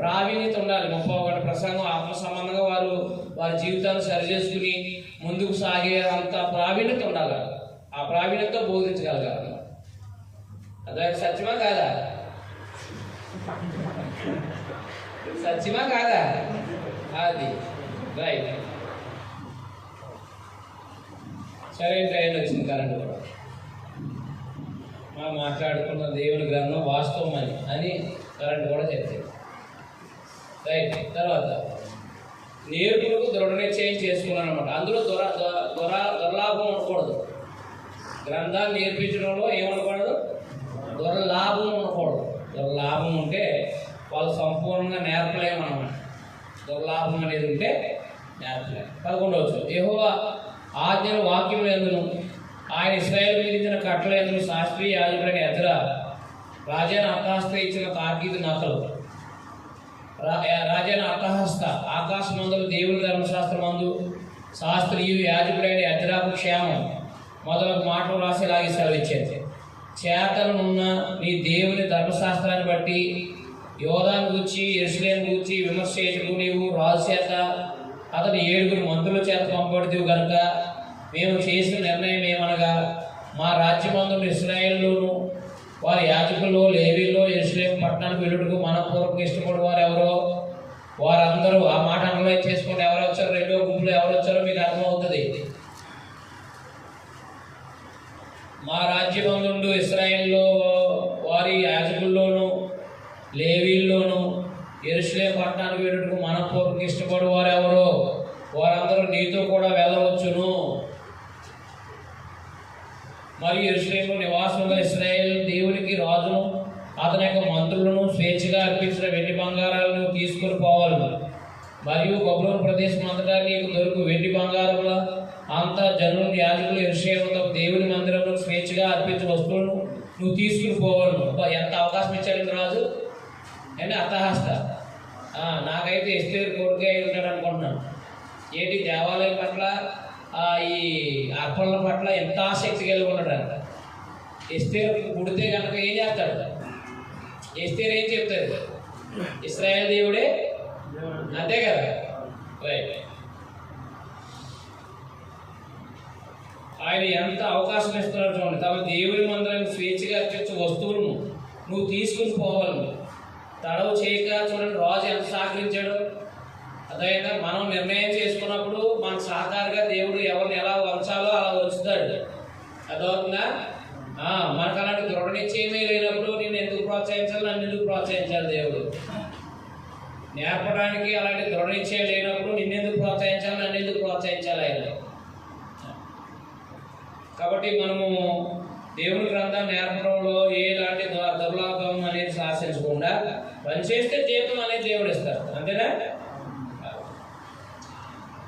ప్రావీణ్యత ఉండాలి. 31 ప్రసంగం ఆత్మ సంబంధంగా వారి జీవితాన్ని సరిచేసుకుని ముందుకు సాగే అంత ప్రావీణ్యత ఉండాలి. ఆ ప్రావీణ్యతతో బోధించగలగాలి. అదే సత్యమా కాదా? సత్యమా కాదా? అది రైట్. సరే, ట్రైన్ వచ్చింది, కరెంట్ కూడా. మాట్లాడుకున్న దేవుని గ్రంథం వాస్తవం అని కరెంట్ కూడా చెప్తుంది. రైట్. తర్వాత నేర్పులకు దృఢ నిశ్చయం చేసుకున్నాను అనమాట. అందులో దుర్లాభం ఉండకూడదు. గ్రంథాన్ని నేర్పించడంలో ఏమనకూడదు? దుర్లాభం ఉండకూడదు. దుర్లాభం ఉంటే వాళ్ళు సంపూర్ణంగా నేర్పలేమన్నమాట. దుర్లాభం అనేది ఉంటే నేర్పలేము. 11వ యెహోవా ఆజ్ఞలు వాక్యములు ఎందును ఆయన ఇశ్రాయేలు విధించిన కట్టల ఎందును శాస్త్రీయ యాజకుడైన యెజ్రా రాజైన అర్తహస్త ఇచ్చిన తార్కీదు నకలు. రాజైన అర్తహస్త ఆకాశమందులు దేవుని ధర్మశాస్త్రమందు శాస్త్రీయుడు యాజకుడైన యెజ్రాకు క్షేమం మొదలగు మాటలు రాసేలాగే సెలవిచ్చేది. చేతనున్న నీ దేవుని ధర్మశాస్త్రాన్ని బట్టి యోధాను గూర్చి యెరూషలేమును గూర్చి విమర్శ చేయుటకు నీవు రాజు చేత అతని 7 మంత్రుల చేత పంపబడితివి కనుక మేము చేసిన నిర్ణయం ఏమనగా మా రాజ్యమందులు ఇశ్రాయేలులోను వారి యాజకుల్లో లేవీల్లో యెరూషలేము పట్టణానికి వెళ్ళుటకు మనపూర్వక ఇష్టపడు వారు ఎవరో వారందరూ ఆ మాట అన్వయం చేసుకుంటే ఎవరు వచ్చారో, రెండో గుంపులో ఎవరు వచ్చారో మీకు అర్థమవుతుంది. మా రాజ్యమందుండు ఇశ్రాయేల్లో వారి యాజకుల్లోనూ లేవీల్లోనూ యెరూషలేము పట్టణానికి వెళ్ళుటకు మనపూర్వకంగా ఇష్టపడు వారు ఎవరో వారందరూ నీతో కూడా వెళ్ళవచ్చును. మరియు యెరూషలేములో నివాసంగా ఇశ్రాయేలు దేవునికి రాజును అతని యొక్క మంత్రులను స్వేచ్ఛగా అర్పించిన వెండి బంగారాలను తీసుకుని పోవాలి. మరియు బబులోను ప్రదేశం అంతటా నీకు దొరుకు వెండి బంగారముల అంతా జనులు యాజకులు యెరూషలేములో దేవుని మందిరంలో స్వేచ్ఛగా అర్పించిన వస్తువులను నువ్వు తీసుకుని పోవాలి. ఎంత అవకాశం ఇచ్చాడు రాజు అంటే అట్టహస్త. నాకైతే ఎస్తేరు కొడుకే ఉంటాడు అనుకుంటున్నాను. ఏంటి దేవాలయం పట్ల ఈ అర్పణల పట్ల ఎంత ఆసక్తి కలిగి ఉన్నాడంట. ఎస్తేరు పుడితే కనుక ఏం చేస్తాడు? ఎస్తేరు ఏం చెప్తాడు? ఇశ్రాయేలు దేవుడే అంతే కదా, రైట్. ఆయన ఎంత అవకాశం ఇస్తున్నాడు చూడండి. తమ దేవుని మందిరానికి స్వేచ్ఛగా అర్పించే వస్తువులను నువ్వు తీసుకుని పోవాలి. తడవు చేయక చూడండి రాజు ఎంత సహకరించాడు. అదైనా మనం నిర్ణయం చేసుకున్నప్పుడు మనకు సహకారిగా దేవుడు ఎవరిని ఎలా వంచాలో అలా వంచుతాడు. అదవుతుందా? మనకు అలాంటి దృఢ నిశ్చయమే లేనప్పుడు నేను ఎందుకు ప్రోత్సహించాలి, నన్ను ఎందుకు ప్రోత్సహించాలి దేవుడు? నేర్పడానికి అలాంటి దృఢ నిశ్చయం లేనప్పుడు నిన్నెందుకు ప్రోత్సహించాలి, నన్ను ఎందుకు ప్రోత్సహించాలి ఆయన? కాబట్టి మనము దేవుని గ్రంథం నేర్పడంలో ఎలాంటి దుర్లాభం అనేది శాసించకుండా పనిచేస్తే జీవితం అనేది దేవుడు ఇస్తారు, అంతేనా?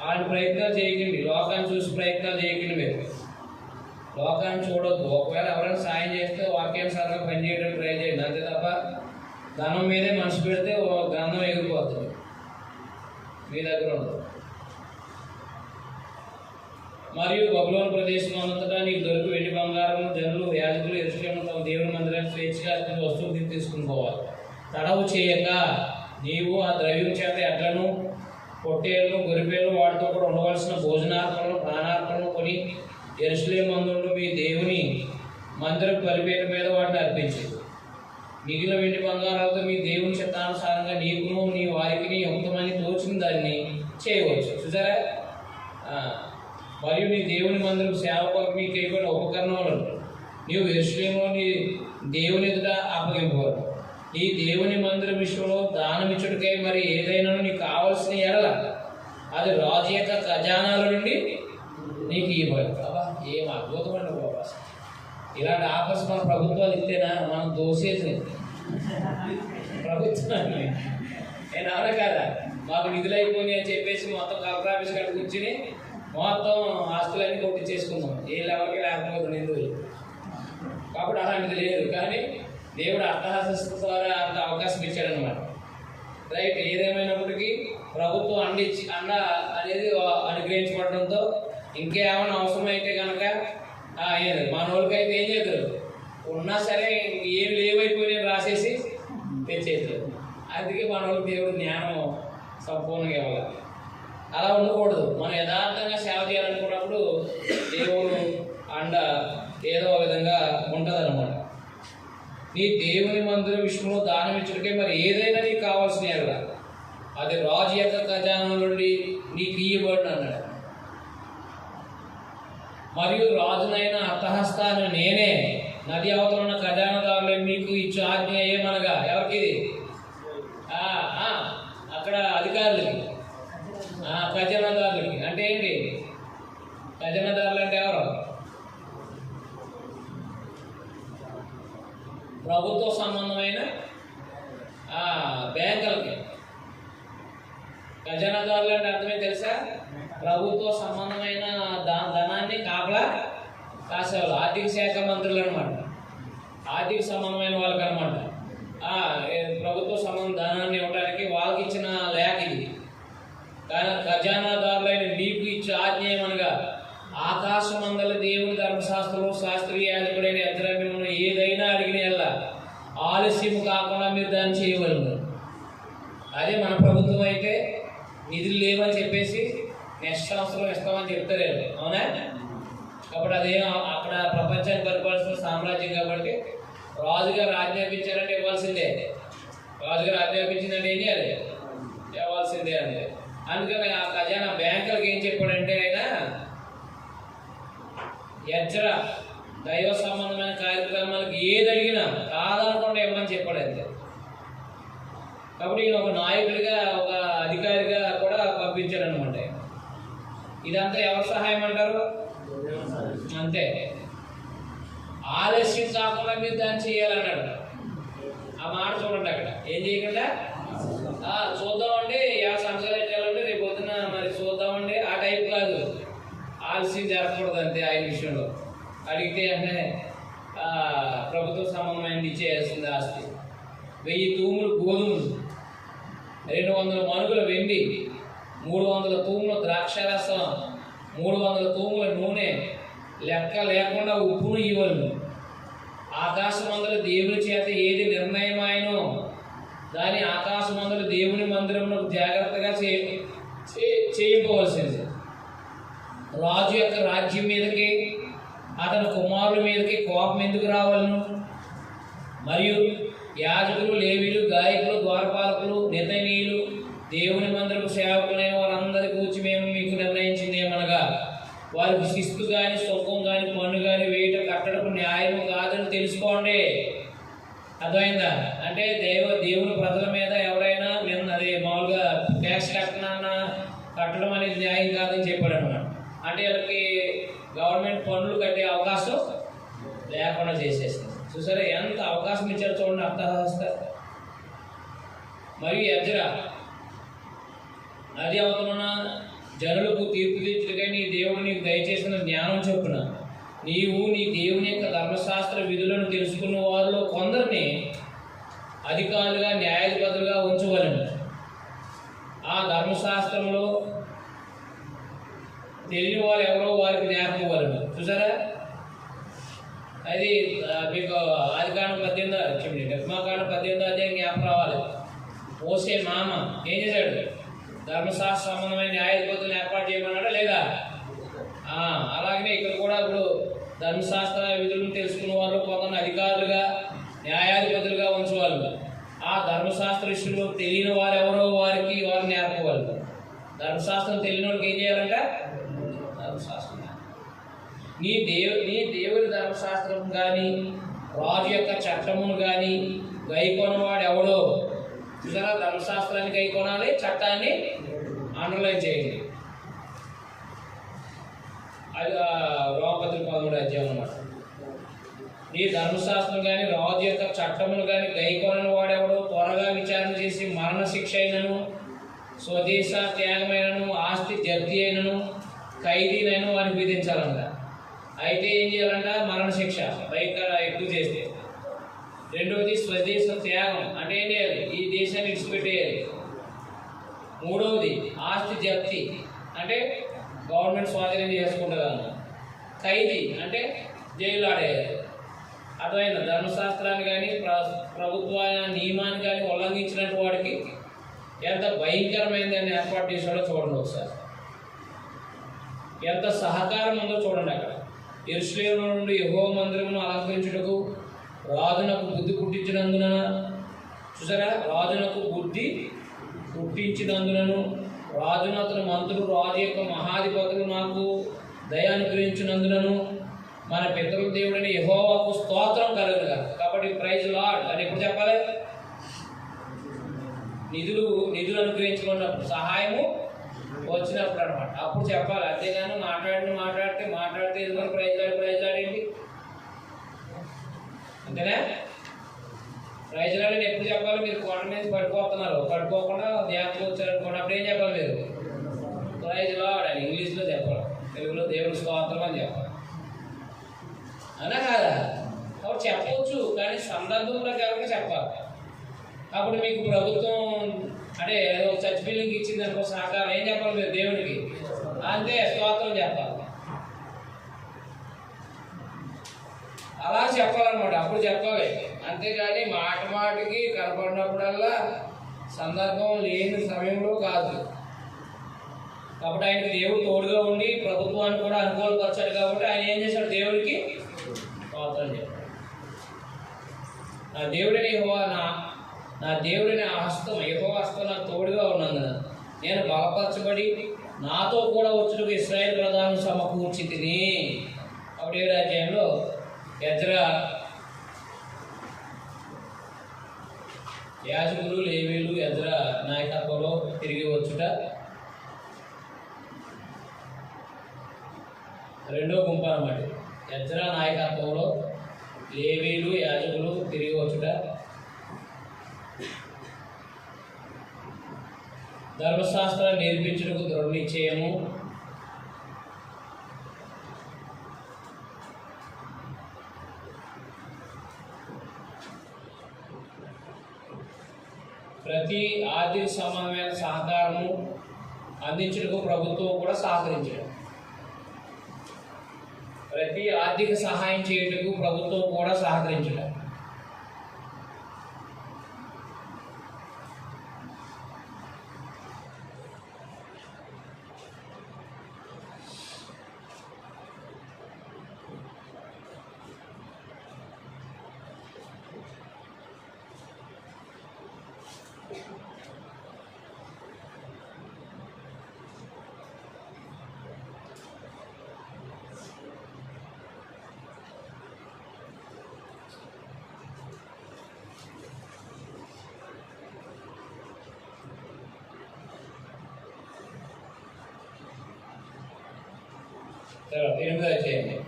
ఆయన ప్రయత్నాలు చేయకండి, లోకాన్ని చూసి ప్రయత్నాలు చేయకండి. మీరు లోకాన్ని చూడొద్దు. ఒకవేళ ఎవరైనా సాయం చేస్తే వాక్యానుసారంగా పనిచేయడానికి ట్రై చేయండి, అంతే తప్ప ధనం మీదే మనసు పెడితే గంధం ఎగిరిపోతుంది, మీ దగ్గర ఉండదు. మరియు బబులోను ప్రదేశం అంతటా నీకు దొరికి వెండి బంగారం జనులు యాజకులు యెరూషలేములో తమ దేవుని మందిరాన్ని స్వేచ్ఛగా వస్తువులు తీసుకుని పోవాలి. తడవు చేయక నీవు ఆ ద్రవ్యం చేత ఎడ్లను పొట్టేళ్లను గొరిపేళ్లను వాటితో కూడా ఉండవలసిన భోజనార్పణలు ప్రాణార్పణలు కొని యెరూషలేము మందులను మీ దేవుని మందిరం బలిపీఠం మీద వాటిని అర్పించింది. మిగిలిన వెండి బంగారాలతో మీ దేవుని చిత్తానుసారంగా నీకును నీ వారికి ఎంతమంది తోచిన దాన్ని చేయవచ్చు. చూసారా? మరియు నీ దేవుని మందిరం సేవ కొరకు మీకు అయిపోయిన ఉపకరణాలను నీవు యెరూషలేములో నీ దేవుని ఎదుట అప్పగింపవద్దు. నీ దేవుని మందిరం విషయంలో దానమిచ్చుడికై మరి ఏదైనా నీకు కావాల్సిన ఎడల అది రాజు యొక్క ఖజానాల నుండి నీకు ఇవ్వాలి. అబ్బా ఏం అద్భుతమైన బాబా! ఇలాంటి ఆఫర్స్ మన ప్రభుత్వాలు ఇస్తేనా మనం దోసేసి ప్రభుత్వాన్ని నేను అవునా కదా, మాకు నిధులు అయిపోయి అని చెప్పేసి మొత్తం కలెక్టర్ ఆఫీస్ కాడ కూర్చుని మొత్తం ఆస్తులన్నీ కొట్టించేసుకున్నాం. ఏ లెవెల్కి లేకపోతే నిధులు. కాబట్టి అలాంటిది లేదు. కానీ దేవుడు అట్టహాస ద్వారా అంత అవకాశం ఇచ్చాడనమాట, రైట్. ఏదేమైనప్పటికీ ప్రభుత్వం అండ అనేది అనుగ్రహించబడడంతో ఇంకేమైనా అవసరమైతే కనుక మన వాళ్ళకైతే ఏం చేద్దరు ఉన్నా సరే ఏమి లేవైపోయినా రాసేసి తెచ్చేస్తారు. అందుకే మన వాళ్ళకి దేవుడు జ్ఞానం సంపూర్ణంగా ఇవ్వాలి. అలా ఉండకూడదు. మనం యథార్థంగా సేవ చేయాలనుకున్నప్పుడు దేవుడు అండ ఏదో విధంగా ఉంటుంది అన్నమాట. నీ దేవుని మందిరం విషయంలో దానం ఇచ్చుడికే మరి ఏదైనా నీకు కావాల్సిన ఎడల అది రాజు యొక్క ఖజానా నుండి నీకు ఇయ్యబడిన అన్నాడు. మరియు రాజునైన అట్టహస్తాను నేనే నది అవతల ఉన్న ఖజానాదారులే మీకు ఇచ్చు ఆజ్ఞ ఏమనగా ఎవరికి ఇది అక్కడ అధికారులకి ఖజానాదారులకి. అంటే ఏంటి ఖజానాదారులు అంటే ఎవరు? ప్రభుత్వ సంబంధమైన బ్యాంకులకి. ఖజానాదారులు అంటే అర్థమే తెలుసా? ప్రభుత్వ సంబంధమైన ధనాన్ని కాపలా కాసేవాళ్ళు, ఆర్థిక శాఖ మంత్రులు అనమాట. ఆర్థిక సంబంధమైన వాళ్ళకి అనమాట. ప్రభుత్వ సంబంధం ధనాన్ని ఇవ్వడానికి వాళ్ళకి ఇచ్చిన లేఖ ఇది. కానీ ఖజానాదారులైన నీకు ఇచ్చే ఆజ్ఞేయమనగా ఆకాశమందల దేవుని ధర్మశాస్త్రంలో శాస్త్రీయ యాజకుడైన ఎజ్రా మిమ్మల్ని ఏదైనా అడిగిన ఎల్ల ఆలస్యం కాకుండా మీరు దాన్ని చేయగలరు. అదే మన ప్రభుత్వం అయితే నిధులు లేవని చెప్పేసి నెక్స్ట్ సంవత్సరం ఇస్తామని చెప్తారు, అవునా? కాబట్టి అదేం అక్కడ ప్రపంచాన్ని పరిపాలిస్తున్న సామ్రాజ్యం కాబట్టి రాజుగారు ఆజ్ఞాపించారంటే ఇవ్వాల్సిందే. రాజుగారు ఆజ్ఞాపించిందంటే ఏం చేయాలి? ఇవ్వాల్సిందే. రావాల్సిందే అంతే. అందుకని ఆ ఖజానా బ్యాంకులకు ఏం చెప్పాడంటే ఆయన ఎజ్రా దైవ సంబంధమైన కార్యక్రమాలకు ఏది అడిగినా కాదనకుండా ఇవ్వమని చెప్పాడు అంతే. కాబట్టి ఈయన ఒక నాయకుడిగా ఒక అధికారిగా కూడా పంపించాడు అనమాట. ఇదంతా ఎవరి సహాయం అంటారు? అంతే. ఆలస్యం కాకుండా మీరు దాన్ని చేయాలన్నాడు. ఆ మాట చూడండి అక్కడ. ఏం చేయకుండా చూద్దామండి, సంవత్సరాలు ఎట్టాలంటే రేపు పొద్దున మరి చూద్దామండి ఆ టైప్ కాదు. ఆలస్యం జరగకూడదు అంతే. ఆయన విషయంలో అడిగితే అంటే ప్రభుత్వ సంబంధమైన ఇచ్చేయాల్సింది ఆస్తి. 1000 తూములు గోధుమలు, 200 మనుగుల వెండి, 300 తూముల ద్రాక్షారసం, 300 తూముల నూనె, లెక్క లేకుండా ఉప్పును ఇవ్వను. ఆకాశమందుల దేవుని చేత ఏది నిర్ణయమాయనో దాని ఆకాశమందుల దేవుని మందిరంలో జాగ్రత్తగా చేయింపవలసింది. రాజు యొక్క రాజ్యం మీదకి అతని కుమారుల మీదకి కోపం ఎందుకు రావాలను? మరియు యాజకులు, లేవీలు, గాయకులు, ద్వారపాలకులు, నిర్ణయనీయులు, దేవుని మందిరపు సేవకులైన వారందరి గురించి మేము మీకు నిర్ణయించింది ఏమనగా వారికి శిస్తు కానీ సుఖం కానీ పన్ను కానీ వేయటం కట్టడపు న్యాయం కాదని తెలుసుకోండి. అర్థమైందా? అంటే దేవుని ప్రజల మీద ఎవరైనా అది మామూలుగా ట్యాక్స్ కట్టడం అనేది న్యాయం కాదని చెప్పాడు అన్నమాట. అంటే వాళ్ళకి గవర్నమెంట్ పన్నులు కట్టే అవకాశం లేకుండా చేసేస్తుంది. చూసారా ఎంత అవకాశం ఇచ్చారు చూడండి అర్థహస్త. మరియు ఎజ్రా అది అవుతున్న జనులకు తీర్పు తీర్చుగా నీ దేవుడు నీకు దయచేసిన జ్ఞానం చొప్పున నీవు నీ దేవుని యొక్క ధర్మశాస్త్ర విధులను తెలుసుకున్న వారిలో కొందరిని అధికారులుగా న్యాయాధిపతులుగా ఉంచవలను. ఆ ధర్మశాస్త్రంలో తెలియని వారు ఎవరో వారికి నేర్పవలను. చూసారా అది మీకు ఆదికాండం 18 నిర్మాకాండం 18 అధ్యాయం జ్ఞాపకం రావాలి. మోసే మామ ఏం చేశాడు? ధర్మశాస్త్ర సంబంధమైన న్యాయాధిపతులను ఏర్పాటు చేయమన్నాడా లేదా? అలాగనే ఇక్కడ కూడా ఇప్పుడు ధర్మశాస్త్ర విధులను తెలుసుకున్న వాళ్ళు కొందరు అధికారులుగా న్యాయాధిపతులుగా ఉంచవాళ్ళు. ఆ ధర్మశాస్త్ర విషయంలో తెలియని వారు ఎవరో వారు నేర్పవాళ్ళు. ధర్మశాస్త్రం తెలియని వాళ్ళకి ఏం చేయాలంట? ధర్మశాస్త్రం నీ దేవుని ధర్మశాస్త్రం కానీ రాజు యొక్క చట్టమును కానీ గైకొనవాడు ఎవడో. చూసారా ధర్మశాస్త్రాన్ని గైకొనాలి, చట్టాన్ని అండర్లైన్ చేయండి. అది రోమపత్రిక 13వ అధ్యాయం అన్నమాట. నీ ధర్మశాస్త్రం కానీ రాజు యొక్క చట్టమును కానీ గైకొనని వాడెవడో త్వరగా విచారణ చేసి మరణశిక్ష అయినను, స్వదేశ త్యాగమైనను, ఆస్తి జప్తి అయినను, ఖైదీనైనా వారికి విధించాలంట. అయితే ఏం చేయాలంట? మరణశిక్ష భయంకర ఎక్కువ చేస్తే. రెండవది స్వదేశ త్యాగం అంటే ఏం చేయాలి? ఈ దేశాన్ని విడిచిపెట్టేయాలి. మూడవది ఆస్తి జప్తి అంటే గవర్నమెంట్ స్వాధీనం చేసుకుంటుంది అన్న. ఖైదీ అంటే జైలు ఆడేయాలి. అర్థమైందా? ధర్మశాస్త్రాన్ని కానీ ప్రభుత్వ నియమాన్ని కానీ ఉల్లంఘించినట్టు వాడికి ఎంత భయంకరమైందని ఏర్పాటు చేసాడో చూడండి ఒకసారి. ఎంత సహకారం ఉందో చూడండి. అక్కడ యెరూషలేము నుండి యెహోవా మందిరమును అలంకరించుటకు రాజునకు బుద్ధి పుట్టించినందున, చూసారా రాజునకు బుద్ధి పుట్టించినందునను రాజును అతని మంత్రులు రాజు యొక్క మహాధిపతులు నాకు దయ అనుగ్రహించినందునను మన పితరుల దేవుడైన యెహోవాకు స్తోత్రం కలుగునుగా. కాబట్టి ప్రైజ్ లార్డ్ అని ఎప్పుడు చెప్పాలి? నిధులు అనుగ్రహించుకున్నప్పుడు, సహాయము వచ్చినప్పుడు అనమాట, అప్పుడు చెప్పాలి. అంతేగాని మాట్లాడితే ఎందుకు ప్రైజ్ లాడేంటి? అంతేనా? ప్రైజ్ లాడని ఎప్పుడు చెప్పాలి? మీరు కొండ మీద పడిపోకుండా ధ్యానం వచ్చారనుకోండి, అప్పుడు ఏం చెప్పాలి? మీరు ప్రైజ్ లార్డ్ అని ఇంగ్లీష్లో చెప్పాలి, తెలుగులో దేవుని స్తోత్రం అని చెప్పాలి. అలా కాదా? అప్పుడు చెప్పవచ్చు, కానీ సందర్భం ప్రకారంగా చెప్పాలి. అప్పుడు మీకు ప్రభుత్వం అంటే ఏదో చర్చ్ బిల్డింగ్ ఇచ్చింది అనుకో సహకారం, ఏం చెప్పాలి మీరు? దేవునికి అంతే స్తోత్రం చెప్పాలి. అలా చెప్పాలన్నమాట, అప్పుడు చెప్పాలి. అంతేగాని మాటికి కనపడినప్పుడల్లా సందర్భం లేని సమయంలో కాదు. కాబట్టి ఆయనకి దేవుడు తోడుగా ఉండి ప్రభుత్వాన్ని కూడా అనుకూలపరిచాడు. కాబట్టి ఆయన ఏం చేశాడు? దేవుడికి స్తోత్రం చెప్పాడు. నా దేవుడిని నా దేవుడిని హస్తం యెహోవా హస్తం నాకు తోడుగా ఉన్నందున నేను బలపరచబడి నాతో కూడా వచ్చుటకు ఇశ్రాయేలు ప్రధానులు సమకూర్చి తిని. అప్పుడు 7వ అధ్యాయంలో ఎజ్రా యాజకులు లేవీలు ఎజ్రా నాయకత్వంలో తిరిగి వచ్చుట, రెండో గుంపు అన్నమాట. ఎజ్రా నాయకత్వంలో లేవీలు యాజకులు తిరిగి వచ్చుట, ధర్మశాస్త్రాన్ని నేర్పించుటకు దృఢ నిశ్చయము, ప్రతి ఆర్థిక సంబంధమైన సహకారము అందించుటకు ప్రభుత్వం కూడా సహకరించడం. ప్రతి ఆర్థిక సహాయం చేయుటకు ప్రభుత్వం కూడా సహకరించడం. తర్వాత 8వ అధ్యాయం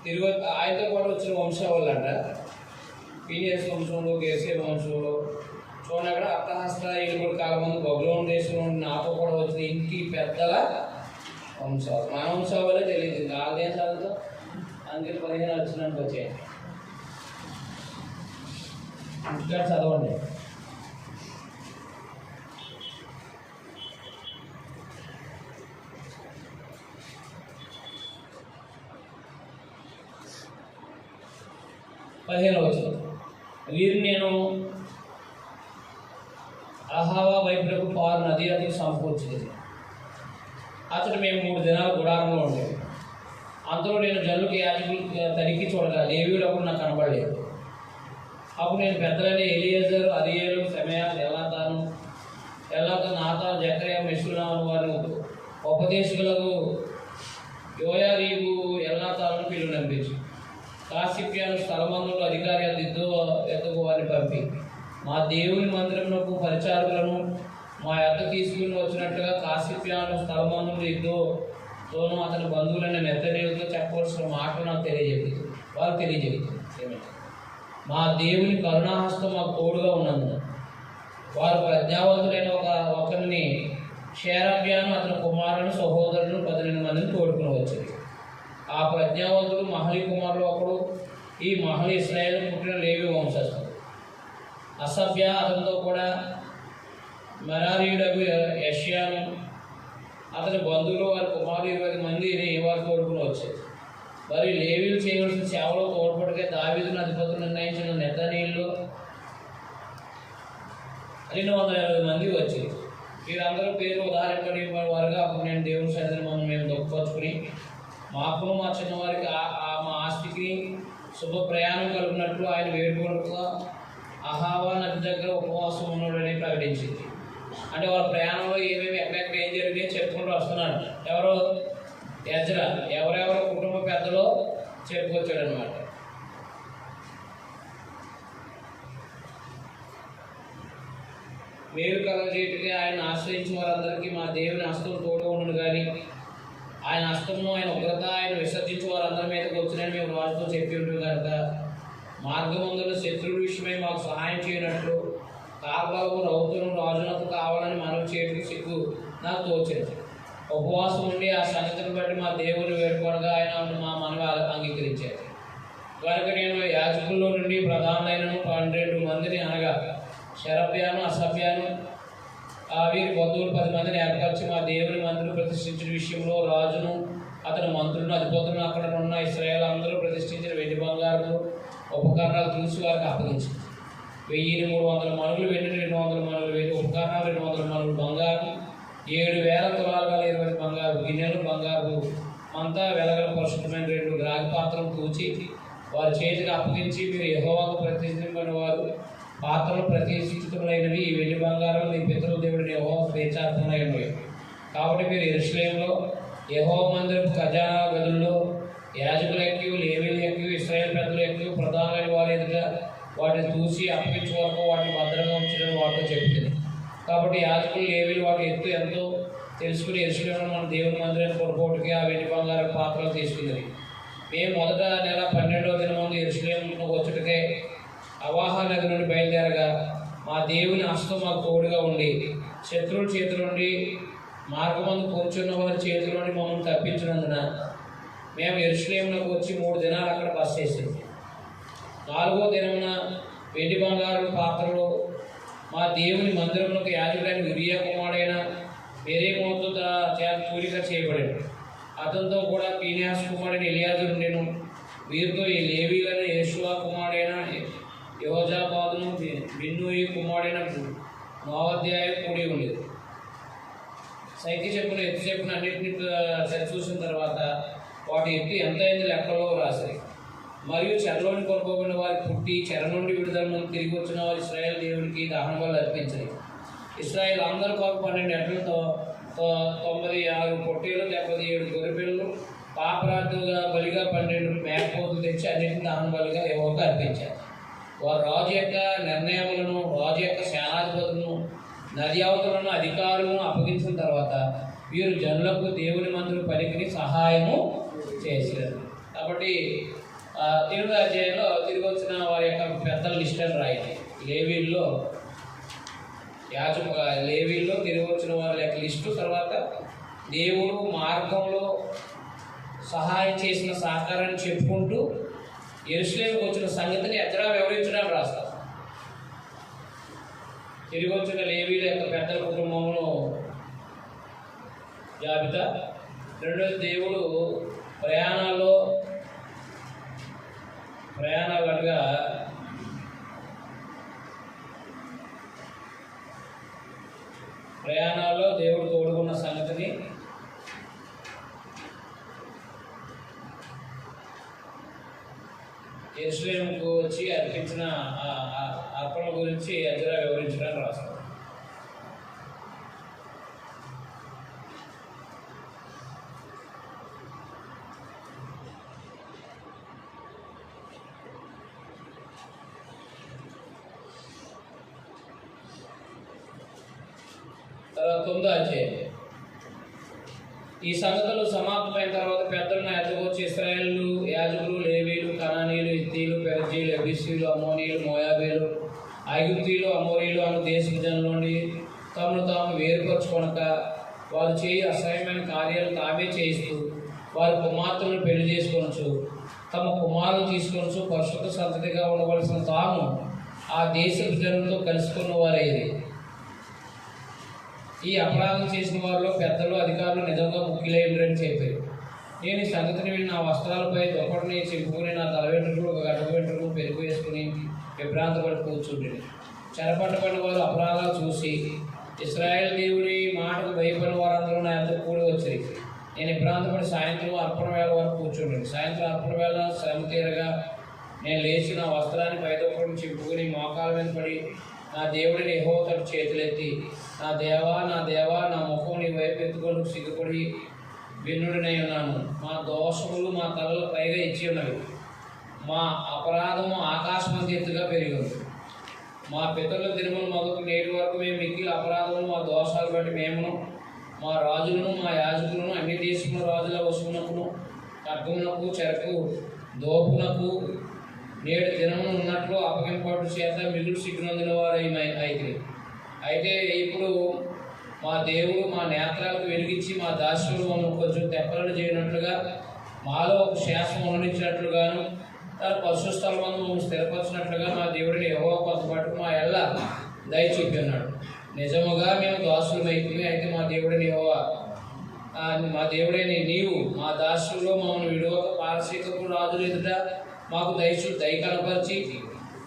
తిరుగు ఆయనతో పాటు వచ్చిన వంశావళి అంట. పీనియస్ వంశంలో, గేసే వంశంలో చూడండి. అక్కడ అర్థహస్త 7 కాలం ముందు బబులోను దేశంలో నాతో కూడా వచ్చిన ఇంటి పెద్దల వంశాలు. మన వంశావళి తెలియదు, ఆ దేశాలతో అందుకే 15 వచ్చినానికి వచ్చాయి. ఇక్కడ చదవండి. వీరు నేను అహావా వైపులకు పారు నది అది సమకూర్చింది. అతడు మేము 3 దినాల గుడారంలో ఉండేది. అందులో నేను జనులకు యాజకులు తనిఖీ చూడగా లేవీయుడు అప్పుడు నాకు కనబడలేదు. అప్పుడు నేను పెద్దలైన ఎలియేజరు, అరియేలు, సెమయా, ఎల్లాతాను, నాతాను, జకర్యా, మెషుల్లాము వారిని ఉపదేశకులకు యోయారీబు, ఎల్లాతాను పిలువనంపించు. కాసిప్యాను స్థలమందులో అధికారి ఎద్దకు వారిని పంపి మా దేవుని మందిరమునకు పరిచారకులను మా యొద్ద తీసుకుని వచ్చినట్లుగా కాసిప్యాను స్థలమందులో ఇద్దోను అతని బంధువులైన నెతనేలతో చెప్పవలసిన మాట నాకు తెలియజెప్పింది. వారు తెలియజెప్పింది, మా దేవుని కరుణాహస్తం మాకు తోడుగా ఉన్నందున వారు ప్రజ్ఞావంతులైన ఒకరిని షేరబ్యాను అతని కుమారులను సహోదరులను 18 మందిని తోడుకుని వచ్చింది. ఆ ప్రజ్ఞావంతుడు మహలి కుమారుడు ఒకడు. ఈ మహలి ఇశ్రాయేలు పుట్టిన లేవి వంశస్థుడు. అసభ్య అతనితో కూడా మెరారీయుడకు యెష్యాను అతని బంధువులు వారి కుమారులు 20 మందిని వారు తోడుకుని వచ్చారు. మరి లేవీలు చేయవలసిన సేవలో తోడ్పడితే దావీదును అధిపతులు నిర్ణయించిన నెతనీయులు 220 మంది వచ్చారు. వీరందరూ పేరు ఉదాహరణ వారుగా అప్పుడు నేను దేవుని సన్నిధిని మనం మేము దుఃఖపరుచుకుని మాకు మా చిన్నవారికి మా ఆస్తికి శుభ ప్రయాణం కలుగునట్లు ఆయన వేడుకోవడంతో అహావా నది దగ్గర ఉపవాసం ఉన్నాడని ప్రకటించింది. అంటే వాళ్ళ ప్రయాణంలో ఏమేమి ఎక్కడెక్కడ ఏం జరిగినాయో చెప్పుకుంటూ వస్తున్నాడు. ఎవరో ఎజ్రా ఎవరెవరో కుటుంబ పెద్దలో చెప్పుకొచ్చాడు అనమాట. మేలు కలగజేటికి ఆయన ఆశ్రయించిన వారందరికీ మా దేవుని హస్తం తోడు ఉండను కానీ ఆయన హస్తము ఆయన ఉగ్రత ఆయన విసర్జించి వారందరి మీదకి వచ్చినని మేము రాజుతో చెప్పి ఉంటాం కనుక మార్గమందుల శత్రువుల విషయమై మాకు సహాయం చేయనట్లు కార్బాబు రౌతులను రాజునకు కావాలని మనవి చేయడానికి సిగ్గు నాకు తోచింది. ఉపవాసం ఉండి ఆ సంగతిని బట్టి మా దేవుని వేడుకోనగా ఆయన మా మనవి అంగీకరించారు. కనుక నేను యాజకుల్లో నుండి ప్రధానులైన 12 మందిని అనగా షరబ్యాను, అసభ్యాను వీరి బంధువులు 10 మందిని ఏర్పరిచి మా దేవుని మందిరం ప్రతిష్ఠించిన విషయంలో రాజును అతని మంత్రులను అధిపతులను అక్కడ ఉన్న ఇశ్రాయేలు అందరూ ప్రతిష్ఠించిన వెండి బంగారు ఉపకరణాలు చూసి వారికి అప్పగించింది. 1300 మణుగులు వెండి, 200 మణుగులు వెండి ఉపకరణాలు, 200 మణుగులు బంగారు, 7000 తులాలు గల 20 బంగారు గిన్నెలు, బంగారు అంతా వెలగల పరిశుద్ధమైన 2 రాగి పాత్రలు తూచి వారి చేతికి అప్పగించి మీరు యెహోవాకు ప్రతిష్ఠింపబడిన వారు పాత్రలు ప్రతిష్ఠితులైనవి. ఈ వెండి బంగారం మీ పితరుల దేవుడిని యెహోవా ప్రీత్యార్పణమైనవి. కాబట్టి మీరు యెరూషలేములో యెహోవా మందిరపు ఖజానా గదుల్లో యాజకులెక్కి, లేవీయులెక్కి, ఇశ్రాయేలు పెద్దలెక్కి, ప్రధానమైన వారి ఎదుట వాటిని చూసి అప్పగించే వరకు వాటిని భద్రంగా ఉంచడం వాటితో చెప్తుంది. కాబట్టి యాజకులు, లేవీయులు వాటి ఎత్తు ఎంతో తెలుసుకుని యెరూషలేములో మన దేవుని మందిరాన్ని కొనుక్కోవడానికి ఆ వెండి బంగారం పాత్రలు తీసుకుంది. మేము మొదట నెల 12వ దినం ముందు యెరూషలేముకు వచ్చుటకే అవాహ నది నుండి బయలుదేరగా మా దేవుని హస్తం మాకు తోడుగా ఉండి శత్రువుల చేతుల నుండి మార్గమందు కూర్చున్న వారి చేతుల నుండి మమ్మల్ని తప్పించినందున మేము యెరూషలేములకు వచ్చి 3 దినాలు అక్కడ బస చేసింది. 4వ దినమున వెండి బంగారం పాత్రలు మా దేవుని మందిరములకు యాజకుడైన ఉరియా కుమారుడైన మెరీమోతు చేత కూలిక చేయబడింది. అతనితో కూడా పీనిహాసు కుమారుడైన ఎలియాజరు ఉండెను. వీరితో ఈ లేవీయులైన యేషువా కుమారుడైన యెహోజాబాదును, బిన్నూయి కుమారుడైన నోవద్యాయ కూడి ఉండేది. సైకి చెప్పున ఎత్తు చెప్పున అన్నింటినీ సరిచూసిన తర్వాత వాటి ఎత్తు ఎంత అయింది లెక్కలో రాశారు. మరియు చెరలోని కొనుక్కోబడిన వారి పుట్టి చెర నుండి విడుదల నుండి తిరిగి వచ్చిన వారి ఇశ్రాయేలు దేవుడికి దహన బలులు అర్పించారు. ఇశ్రాయేలు అందరి కొరకు 12 ఎడ్లతో 96 పొట్టేలు, 77 గొర్రెపిల్లలు, పాపరాత్రుగా బలిగా 12 మేకపోతులు తెచ్చి అన్నింటిని దహన బలిగా యెహోవాకు అర్పించారు. వారు రాజు యొక్క నిర్ణయములను, రాజు యొక్క సేనాధిపతులను, నది అవతలను, అధికారులను అప్పగించిన తర్వాత వీరు జనులకు దేవుని మందిరం పనికిని సహాయము చేశారు. కాబట్టి 8వ అధ్యాయంలో తిరిగి వచ్చిన వారి యొక్క పెద్దల లిస్టును రాయింది. లేవీల్లో తిరిగి వచ్చిన వారి యొక్క లిస్టు, తర్వాత దేవుడు మార్గంలో సహాయం చేసిన సహకారాన్ని చెప్పుకుంటూ యెరూషలేముకు వచ్చిన సంగతిని ఎజ్రా వివరించడానికి రాస్తారు. తిరిగి వచ్చిన లేవీల యొక్క పెద్దల కుటుంబంలో జాబితా. రెండోది దేవుడు ప్రయాణాల్లో దేవుడు తోడుకున్న సంగతిని, యెరూషలేముకు వచ్చి అర్పించిన అర్పణ గురించి ఎజ్రా వివరించడానికి రాస్తారు. తర్వాత 9వ అధ్యాయం. ఈ సంగతులు సమాప్తమైన తర్వాత పెద్దలు నా ఎద్దకు వచ్చి ఇశ్రాయేలు యాజకులు, లేవీయులు, కనానీయులు, హిత్తీయులు, పెరిజీయులు, యెబూసీయులు, అమ్మోనీయులు, మోయాబీయులు, ఐగుప్తీయులు, అమోరీయులు అను దేశపు జనుల నుండి తమను తాము వేరుపరచుకొనక వారు చేయి అసహ్యమైన కార్యాలు తామే చేయిస్తూ వారి కుమార్తెలను పెళ్లి చేసుకొనొచ్చు, తమ కుమారులు తీసుకొనొచ్చు పరిశుద్ధ సంతతిగా ఉండవలసిన తాము ఆ దేశపు జనులతో కలుసుకున్న వారైంది. ఈ అపరాధం చేసిన వారిలో పెద్దలు, అధికారులు నిజంగా ముఖ్యులైనరని చెప్పారు. నేను ఈ సంగతిని విని నా వస్త్రాలపై దుప్పటిని చింపుకుని నా తల వెంట్రుకలు, గడ్డ వెంట్రుకలు పెరుగు వేసుకుని విభ్రాంతపడి కూర్చుండేది. చెరపట్టబడిన వారు అపరాధాలు చూసి ఇశ్రాయేలు దేవుని మాటకు భయపడిన వారందరూ నా ఎంత కూడి వచ్చారు. నేను విభ్రాంతపడి సాయంత్రం అర్పణ వేళ వరకు కూర్చుండేది. సాయంత్రం అర్పణ వేళ శ్రమ తీరగా నేను లేచి నా వస్త్రాన్ని పై దుప్పటిని చింపుకుని మోకాల మీద పడి నా దేవుడిని యెహోవా తట్టు చేతులెత్తి, నా దేవా నా ముఖం నీ వైపు ఎత్తుకొని సిగ్గుపడి విన్నుడినై ఉన్నాను. మా దోషములు మా తలల పైగా ఇచ్చి ఉన్నవి. మా అపరాధము ఆకాశమంత ఎత్తుగా పెరిగి ఉంది. మా పితరుల దినములు మొదలు నేటి వరకు మేము మిక్కిలి అపరాధములు మా దోషాలు బట్టి మేమును, మా రాజులను, మా యాజకులను, అన్ని దేశముల రాజుల వశమునకును, ఖడ్గమునకు, చెరకు దోపునకు నేడు దినమును ఉన్నట్లు అప్పగింపాటు చేత మిగులు సిగ్గునందిన వారు అయితే ఇప్పుడు మా దేవుడు మా నేత్రాలకు వెలిగించి మా దాస్యులు మమ్మల్ని కొంచెం తెప్పలను చేయనట్లుగా, మాలో ఒక శాసనం ఉండనిచ్చినట్లుగాను, తన పరిశుద్ధ స్థలమందు మమ్మల్ని స్థిరపరిచినట్లుగా మా దేవుడిని యెహోవా కొంతపాటు మా ఎల్ల దయ చూపి ఉన్నాడు. నిజముగా మేము దాసులమైపోయి, అయితే మా దేవుడిని యెహోవా మా దేవుడైన నీవు మా దాసుల్లో మమ్మల్ని విడువక పారసీకపు రాజుల ఎదుట మాకు దయ కనపరిచి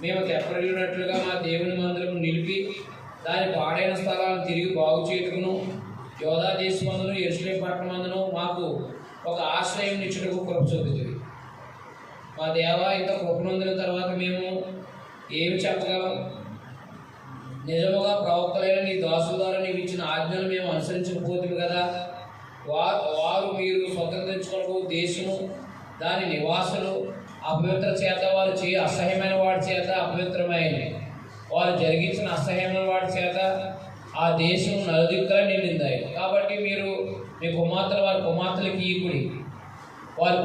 మేము తెప్పరిల్లినట్లుగా మా దేవుని మందిరం నిలిపి దాని పాడైన స్థలాలను తిరిగి బాగు చేయుటకును, యోధా దేశమందును యెరూషలేము పట్టణమందును మాకు ఒక ఆశ్రయం ఇచ్చుటకు కృప చూపుతుంది. మా దేవా, ఇంత కృప నొందిన తర్వాత మేము ఏమి చెప్పగలం? నిజముగా ప్రవక్తలైన నీ దాసుల ద్వారా నీవు ఇచ్చిన ఆజ్ఞలు మేము అనుసరించకపోతుంది కదా. వారు మీరు స్వతంత్రించుకోవడం దేశము దాని నివాసులు అపవిత్ర చేత వారు అసహ్యమైన వాడి చేత అపవిత్రమైనది, వారు జరిగించిన అసహ్యమైన వాడి చేత ఆ దేశం నలుదిక్కులా నిండింది. కాబట్టి మీరు మీ కుమార్తెలు వారి కుమార్తెలకి ఈకుడి, వారి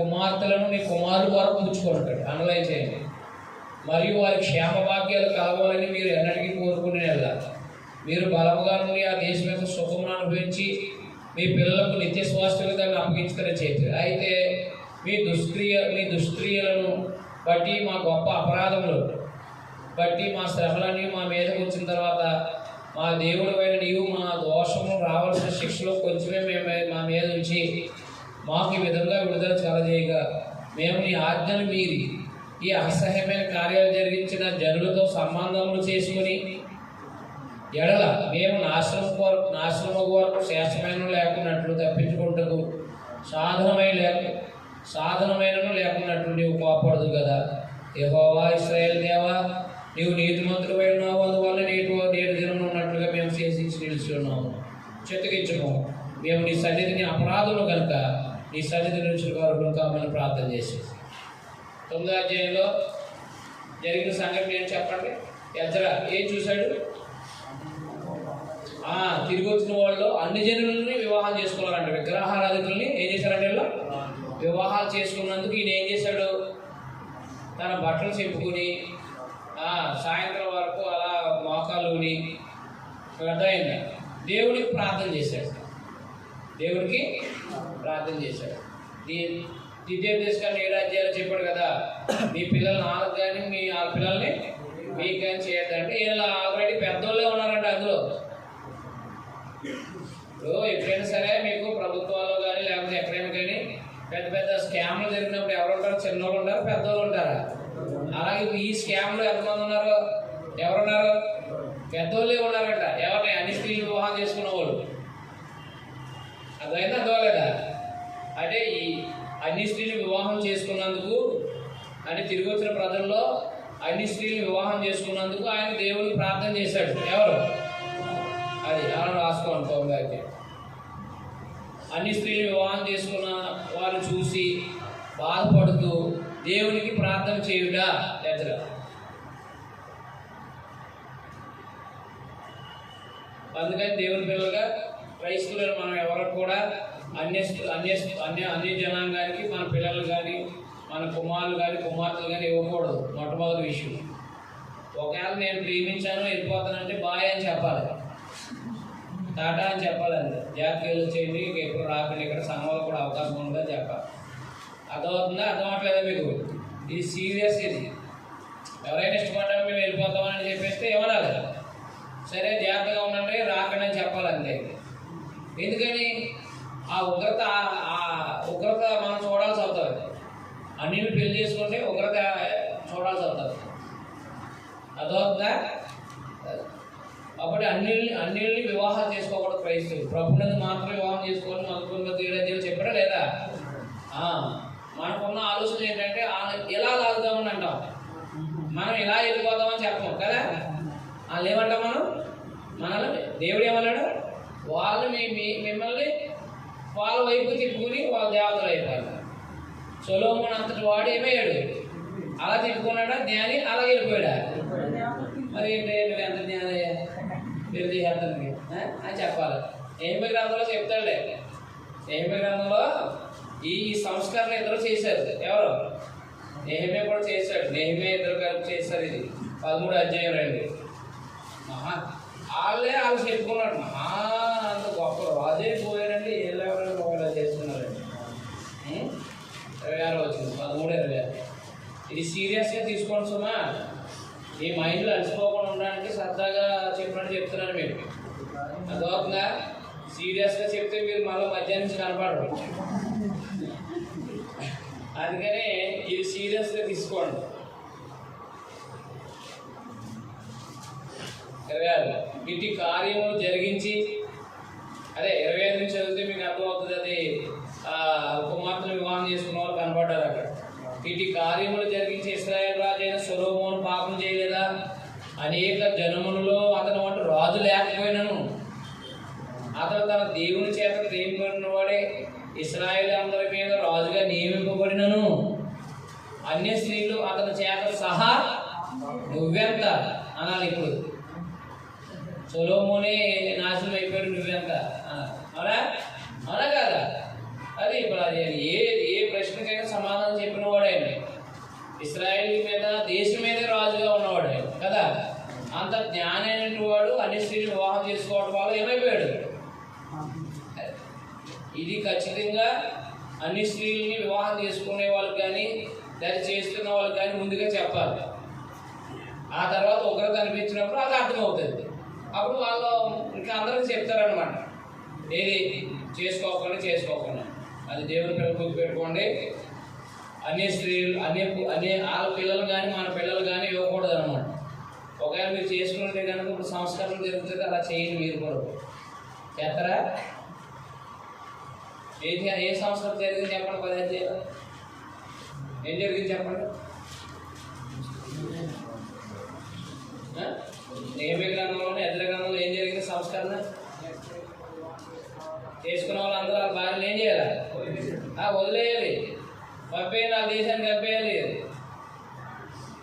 కుమార్తెలను మీ కుమారుల ద్వారా పుచ్చుకుంటాడు, అనలైజ్ చేయండి. మరియు వారి క్షేమ భాగ్యాలు కావాలని మీరు ఎన్నటికీ కోరుకునే వెళ్ళాలి. మీరు బలముగా నుండి ఆ దేశం యొక్క సుఖమును అనుభవించి మీ పిల్లలకు నిత్య స్వాస్థ్యంగా దాన్ని అప్పగించుకునే చేతి. అయితే మీ దుష్క్రియలను బట్టి మా గొప్ప అపరాధములు బట్టి మా శ్రమలన్నీ మా మీదకి వచ్చిన తర్వాత మా దేవుడు అయిన నీవు మా దోషము రావాల్సిన శిక్షలో కొంచెమే మా మీద ఉంచి మాకు ఈ విధంగా విడుదల కలజేయగా మేము నీ ఆజ్ఞను మీరి ఈ అసహ్యమైన కార్యాలు జరిగించిన జనులతో సంబంధములు చేసుకుని ఎడల మేము నాశనము వరకు శ్రేష్టమైన లేకున్నట్లు తప్పించుకుంటూ సాధనమైనను లేకున్నట్లు నీవు కోపడదు కదా. యెహోవా ఇశ్రాయేలు దేవా, నీవు నీతిమంతుడై ఉన్నావు, అందువల్ల నేటి దినం ఉన్నట్లుగా మేము శేషించి నిలిచి ఉన్నాము. చిత్తగించము, మేము నీ సన్నిధిని అపరాధులు కనుక నీ సన్నిధి నుంచి వరకు కామని ప్రార్థన చేసి. 9వ అధ్యాయంలో జరిగిన సంగతి నేను చెప్పండి. ఎజ్రా ఏం చూశాడు? తిరిగి వచ్చిన వాళ్ళు అన్ని జనులని వివాహం చేసుకోవాలంట. విగ్రహారాధికుల్ని ఏం చేశారంటే వీళ్ళు వివాహాలు చేసుకున్నందుకు ఈయన ఏం చేశాడు? తన బట్టలు చెప్పుకొని సాయంత్రం వరకు అలా మోకాలుని అర్థమైంది. దేవుడికి ప్రార్థన చేశాడు. దిద్యోపదేశకాన్ని 7 అధ్యాయాలు చెప్పాడు కదా, మీ పిల్లలు నాకు కానీ మీ పిల్లల్ని మీకు కానీ చేయొద్దంటే వీళ్ళు ఆల్రెడీ పెద్దోళ్ళే ఉన్నారంట. అందులో ఎప్పుడైనా సరే మీకు ప్రభుత్వాల్లో కానీ లేకపోతే ఎక్కడైనా కానీ పెద్ద పెద్ద స్కామ్లు జరిగినప్పుడు ఎవరు ఉంటారు? చిన్నోళ్ళు ఉంటారు, పెద్దోళ్ళు ఉంటారా? అలాగే ఈ స్కామ్లో ఎంతమంది ఉన్నారు? ఎవరున్నారు? పెద్దోళ్ళే ఉన్నారంట. ఎవరిని? అన్ని స్త్రీలు వివాహం చేసుకున్న వాళ్ళు. అదైనా అదోలేదా? అంటే ఈ అన్ని స్త్రీలు వివాహం చేసుకున్నందుకు అంటే తిరిగి వచ్చిన ప్రజల్లో అన్ని స్త్రీలు వివాహం చేసుకున్నందుకు ఆయన దేవుడికి ప్రార్థన చేశాడు. ఎవరు? అది అలా రాసుకోండి. 9వ అధ్యాయం. అన్ని స్త్రీలు వివాహం చేసుకున్న వారు చూసి బాధపడుతూ దేవునికి ప్రార్థన చేయుట ఎదురా. అందుకని దేవుని పిల్లలుగా క్రైస్తవులను మనం ఎవరికి కూడా అన్య జనాంగానికి మన పిల్లలు కానీ మన కుమారులు కానీ కుమార్తెలు కానీ ఇవ్వకూడదు. మొట్టమొదటి విషయం. ఒకవేళ నేను ప్రేమించాను వెళ్ళిపోతానంటే బాయ్ అని చెప్పాలి, టాటా అని చెప్పాలండి. జాతీయాలు వచ్చేయండి, ఎప్పుడు రాకండి, ఇక్కడ సంఘంలో కూడా అవకాశం ఉంటుందని చెప్పాలి. అర్థమవుతుందా? అర్థమవట్లేదా మీకు? ఇది సీరియస్. ఇది ఎవరైనా ఇష్టపడ్డా మేము వెళ్ళిపోతామని చెప్పేస్తే ఏమనాలి? సరే జాగ్రత్తగా ఉండండి, రాకండి అని చెప్పాలంతే. ఎందుకని? ఆ ఉగ్రత మనం చూడాల్సి అవుతుంది. అన్నిని పెళ్లి చేసుకుంటే ఉగ్రత చూడాల్సి అవుతుంది. అర్థమవుతుందా? అప్పుడు అన్నిల్ని వివాహాలు చేసుకోకూడదు క్రైస్తవులు. ప్రభువుని మాత్రం వివాహం చేసుకోవాలని మనకున్న 7 అధ్యాయాలు చెప్పారా లేదా? మనకున్న ఆలోచన ఏంటంటే ఎలా లాగుదామని అంటాం. మనం ఇలా వెళ్ళిపోదామని చెప్పాం కదా. వాళ్ళు ఏమంటాం? మనల్ని దేవుడు ఏమన్నాడు? వాళ్ళు మిమ్మల్ని వాళ్ళ వైపు తిప్పుకుని వాళ్ళ దేవతలు అయిపోయారు. సొలొమోను అంతటి వాడు ఏమయ్యాడు? అలా తిప్పుకున్నాడా జ్ఞాని? అలా వెళ్ళిపోయాడా? మరి నువ్వు ఎంత జ్ఞాని మీరు చేస్తానికి అని చెప్పాలి. నెహెమ్యా గ్రంథంలో చెప్తాడులే. నెహెమ్యా గ్రంథంలో ఈ సంస్కరణ ఇద్దరు చేశారు. ఎవరు? నెహెమ్యా కూడా చేశాడు. నెహెమ్యా ఇద్దరు కలిపి చేశారు. ఇది 13వ అధ్యాయం రండి. వాళ్ళు చెప్పుకున్నాడు. అంత గొప్ప రాజే పోయారండి, ఎవరైనా ఒకలా చేస్తున్నారండి. 26 వచ్చింది 13:26. ఇది సీరియస్గా తీసుకోండి సుమా. ఈ మైండ్లో అలసిపోకుండా ఉండడానికి సరదాగా చెప్పినట్టు చెప్తున్నాను మీరు. అదవుతుందా? సీరియస్గా చెప్తే మీరు మళ్ళీ మధ్యాహ్నం నుంచి కనపడరు. అందుకని ఇది సీరియస్గా తీసుకోండి. 26 ఇటు కార్యములు జరిగించి, అదే 25 నుంచి చదివితే మీకు అర్థమవుతుంది. అది కుమార్తెను వివాహం చేసుకున్న వాళ్ళు కనపడ్డారు అక్కడ. ఇటు కార్యములు జరిగించి ఇశ్రాయేలు రాజైన సొలొమోను పాపం చేయలేదా? అనేక జనములలో అతను వంటి రాజు లేకపోయినను అతను తన దేవుని చేత ప్రేమించిన వాడే ఇశ్రాయేలు అందరి మీద రాజుగా నియమింపబడినను అన్య స్త్రీలు అతని చేత సహా నువ్వెంత అనాలి. ఇప్పుడు సొలొమోనే నాశనం అయిపోయాడు, నువ్వెంత అవునా అవునా కాదా? అది ఇప్పుడు అది ఏ ప్రశ్నకైనా సమాధానం చెప్పిన వాడు ఆయన. ఇశ్రాయేలు మీద దేశం మీదే రాజుగా ఉన్నవాడు ఆయన కదా. అంత జ్ఞాని అయిన వాడు అన్ని స్త్రీలు వివాహం చేసుకోవడం వల్ల ఏమైపోయాడు? ఇది ఖచ్చితంగా అన్ని స్త్రీలని వివాహం చేసుకునే వాళ్ళకి కానీ దాన్ని చేస్తున్న వాళ్ళకి కానీ ముందుగా చెప్పాలి. ఆ తర్వాత ఒకరు కనిపించినప్పుడు అది అర్థమవుతుంది. అప్పుడు వాళ్ళు ఇంకా అందరికీ చెప్తారనమాట, ఏది చేసుకోకుండా. అది దేవుని పిల్లలు పెట్టుకోండి. అన్ని స్త్రీలు అన్ని వాళ్ళ పిల్లలు కానీ మన పిల్లలు కానీ ఇవ్వకూడదు అనమాట. ఒకవేళ మీరు చేసుకుంటే కనుక ఇప్పుడు సంస్కారం జరుగుతుంది, అలా చేయండి. మీరు కూడా చేస్తారా? ఏ సంస్కృతి జరిగింది చెప్పండి. 10 అధ్యాయాలు ఏం జరిగింది చెప్పండి. నేహెమీయా గ్రంథంలోనే ఎజ్రా గ్రంథంలో ఏం జరిగింది? సంస్కరణ చేసుకున్న వాళ్ళందరూ వాళ్ళ భార్యలు ఏం చేయాలి? వదిలేయాలి, పంపేయాలి, ఆ దేశాన్ని పంపేయాలి.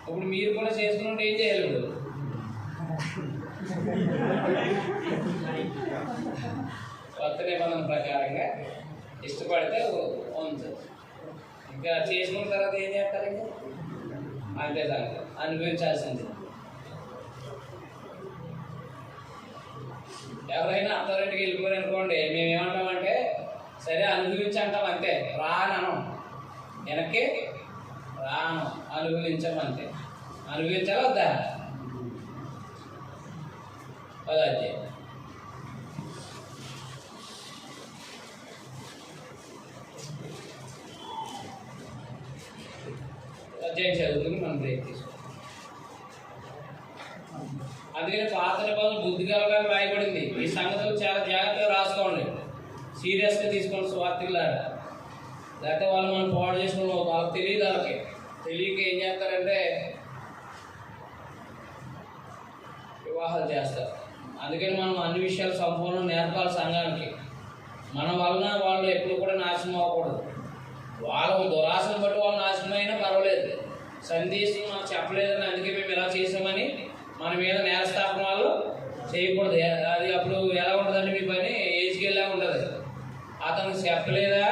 ఇప్పుడు మీరు కూడా చేసుకుంటే ఏం చేయాలి? ఇప్పుడు కొత్త నిబంధన ప్రకారంగా ఇష్టపడితే ఉంది. ఇంకా చేసుకున్న తర్వాత ఏం చేస్తారు? ఇంకా అంతే, దానికి అనుభవించాల్సింది. ఎవరైనా అత్తగారింటికి వెళ్ళిపోయారు అనుకోండి, మేము ఏమంటామంటే సరే అనుభవించంటాం అంతే, రాను వెనక్కి రాను, అనుభవించమంతే. అనుభవించాలి వద్దా? అదే అధ్యాయం చదువుకుని మనం బ్రేక్ తీసుకోవాలి. అందుకని పాత నిబంధన బుద్ధి కలగాలని రాయబడింది. ఈ సంగతులు చాలా జాగ్రత్తగా రాసుకోండి, సీరియస్గా తీసుకోండి స్వార్థికులారా. లేకపోతే వాళ్ళు మనం పాడు చేసుకుని వాళ్ళకి తెలియదు. వాళ్ళకి తెలియక ఏం చేస్తారంటే వివాహాలు చేస్తారు. అందుకని మనం అన్ని విషయాలు సంపూర్ణ నేర్పాలి సంఘానికి. మన వలన వాళ్ళు ఎప్పుడు కూడా నాశనం అవ్వకూడదు. వాళ్ళ దురాశను బట్టి వాళ్ళు నాశనం అయినా పర్వాలేదు, సందేశం మాకు చెప్పలేదని అందుకే మేము ఇలా చేసామని మన మీద నేరస్థాపన వాళ్ళు చేయకూడదు. అది అప్పుడు ఎలా ఉంటుందండి? మీ పని ఏజ్కి వెళ్ళా ఉంటుంది. అతనికి చెప్పలేదా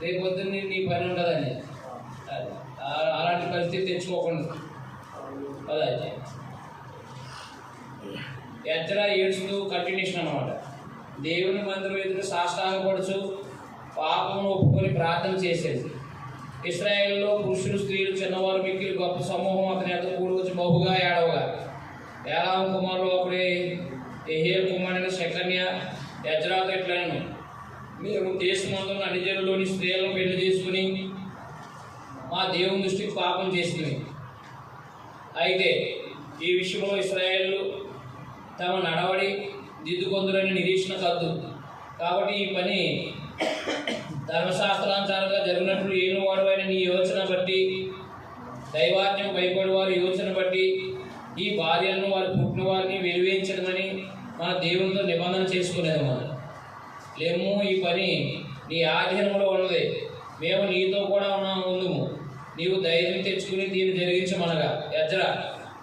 రేపొద్దున్న నీ పని ఉంటుందని. అలాంటి పరిస్థితి తెచ్చుకోకుండా. అదే ఎజ్రా ఏడుస్తూ కంటిన్యూషన్ అన్నమాట. దేవుని మందిరం ఎదురు సాష్టాంగపడుచు పాపమును ఒప్పుకొని ప్రార్థన చేసేది. ఇశ్రాయేలులో పురుషులు, స్త్రీలు, చిన్నవారు, మిక్కిలి గొప్ప సమూహం అతని ఎదుట కూడి వచ్చి బహుగా ఏడవగా, ఏలాము కుమారులు అప్పుడే యెహీయేలు కుమారుడైన షెకన్య ఎజ్రాతో ఇట్లను, మీరు దేశమందున్న అన్ని జనుల్లోని స్త్రీలను పెళ్లి చేసుకుని మా దేవుని దృష్టికి పాపం చేసింది. అయితే ఈ విషయంలో ఇశ్రాయేలు తమ నడవడి దిద్దుకొందురని నిరీక్షణ కద్దు. కాబట్టి ఈ పని ధర్మశాస్త్రానుసారంగా జరిగినట్లు ఏనువాడు అయిన నీ యోచన బట్టి, దైవాజ్ఞం భయపడి వారి యోచన బట్టి ఈ భార్యలను వారి పుట్టిన వారిని వెలివేయించడమని మన దేవునితో నిబంధన చేసుకునేది. మనం లేము, ఈ పని నీ ఆధీనంలో ఉన్నది, మేము నీతో కూడా ఉందుము. నీవు ధైర్యం తెచ్చుకుని దీన్ని జరిగించమనగా ఎజ్రా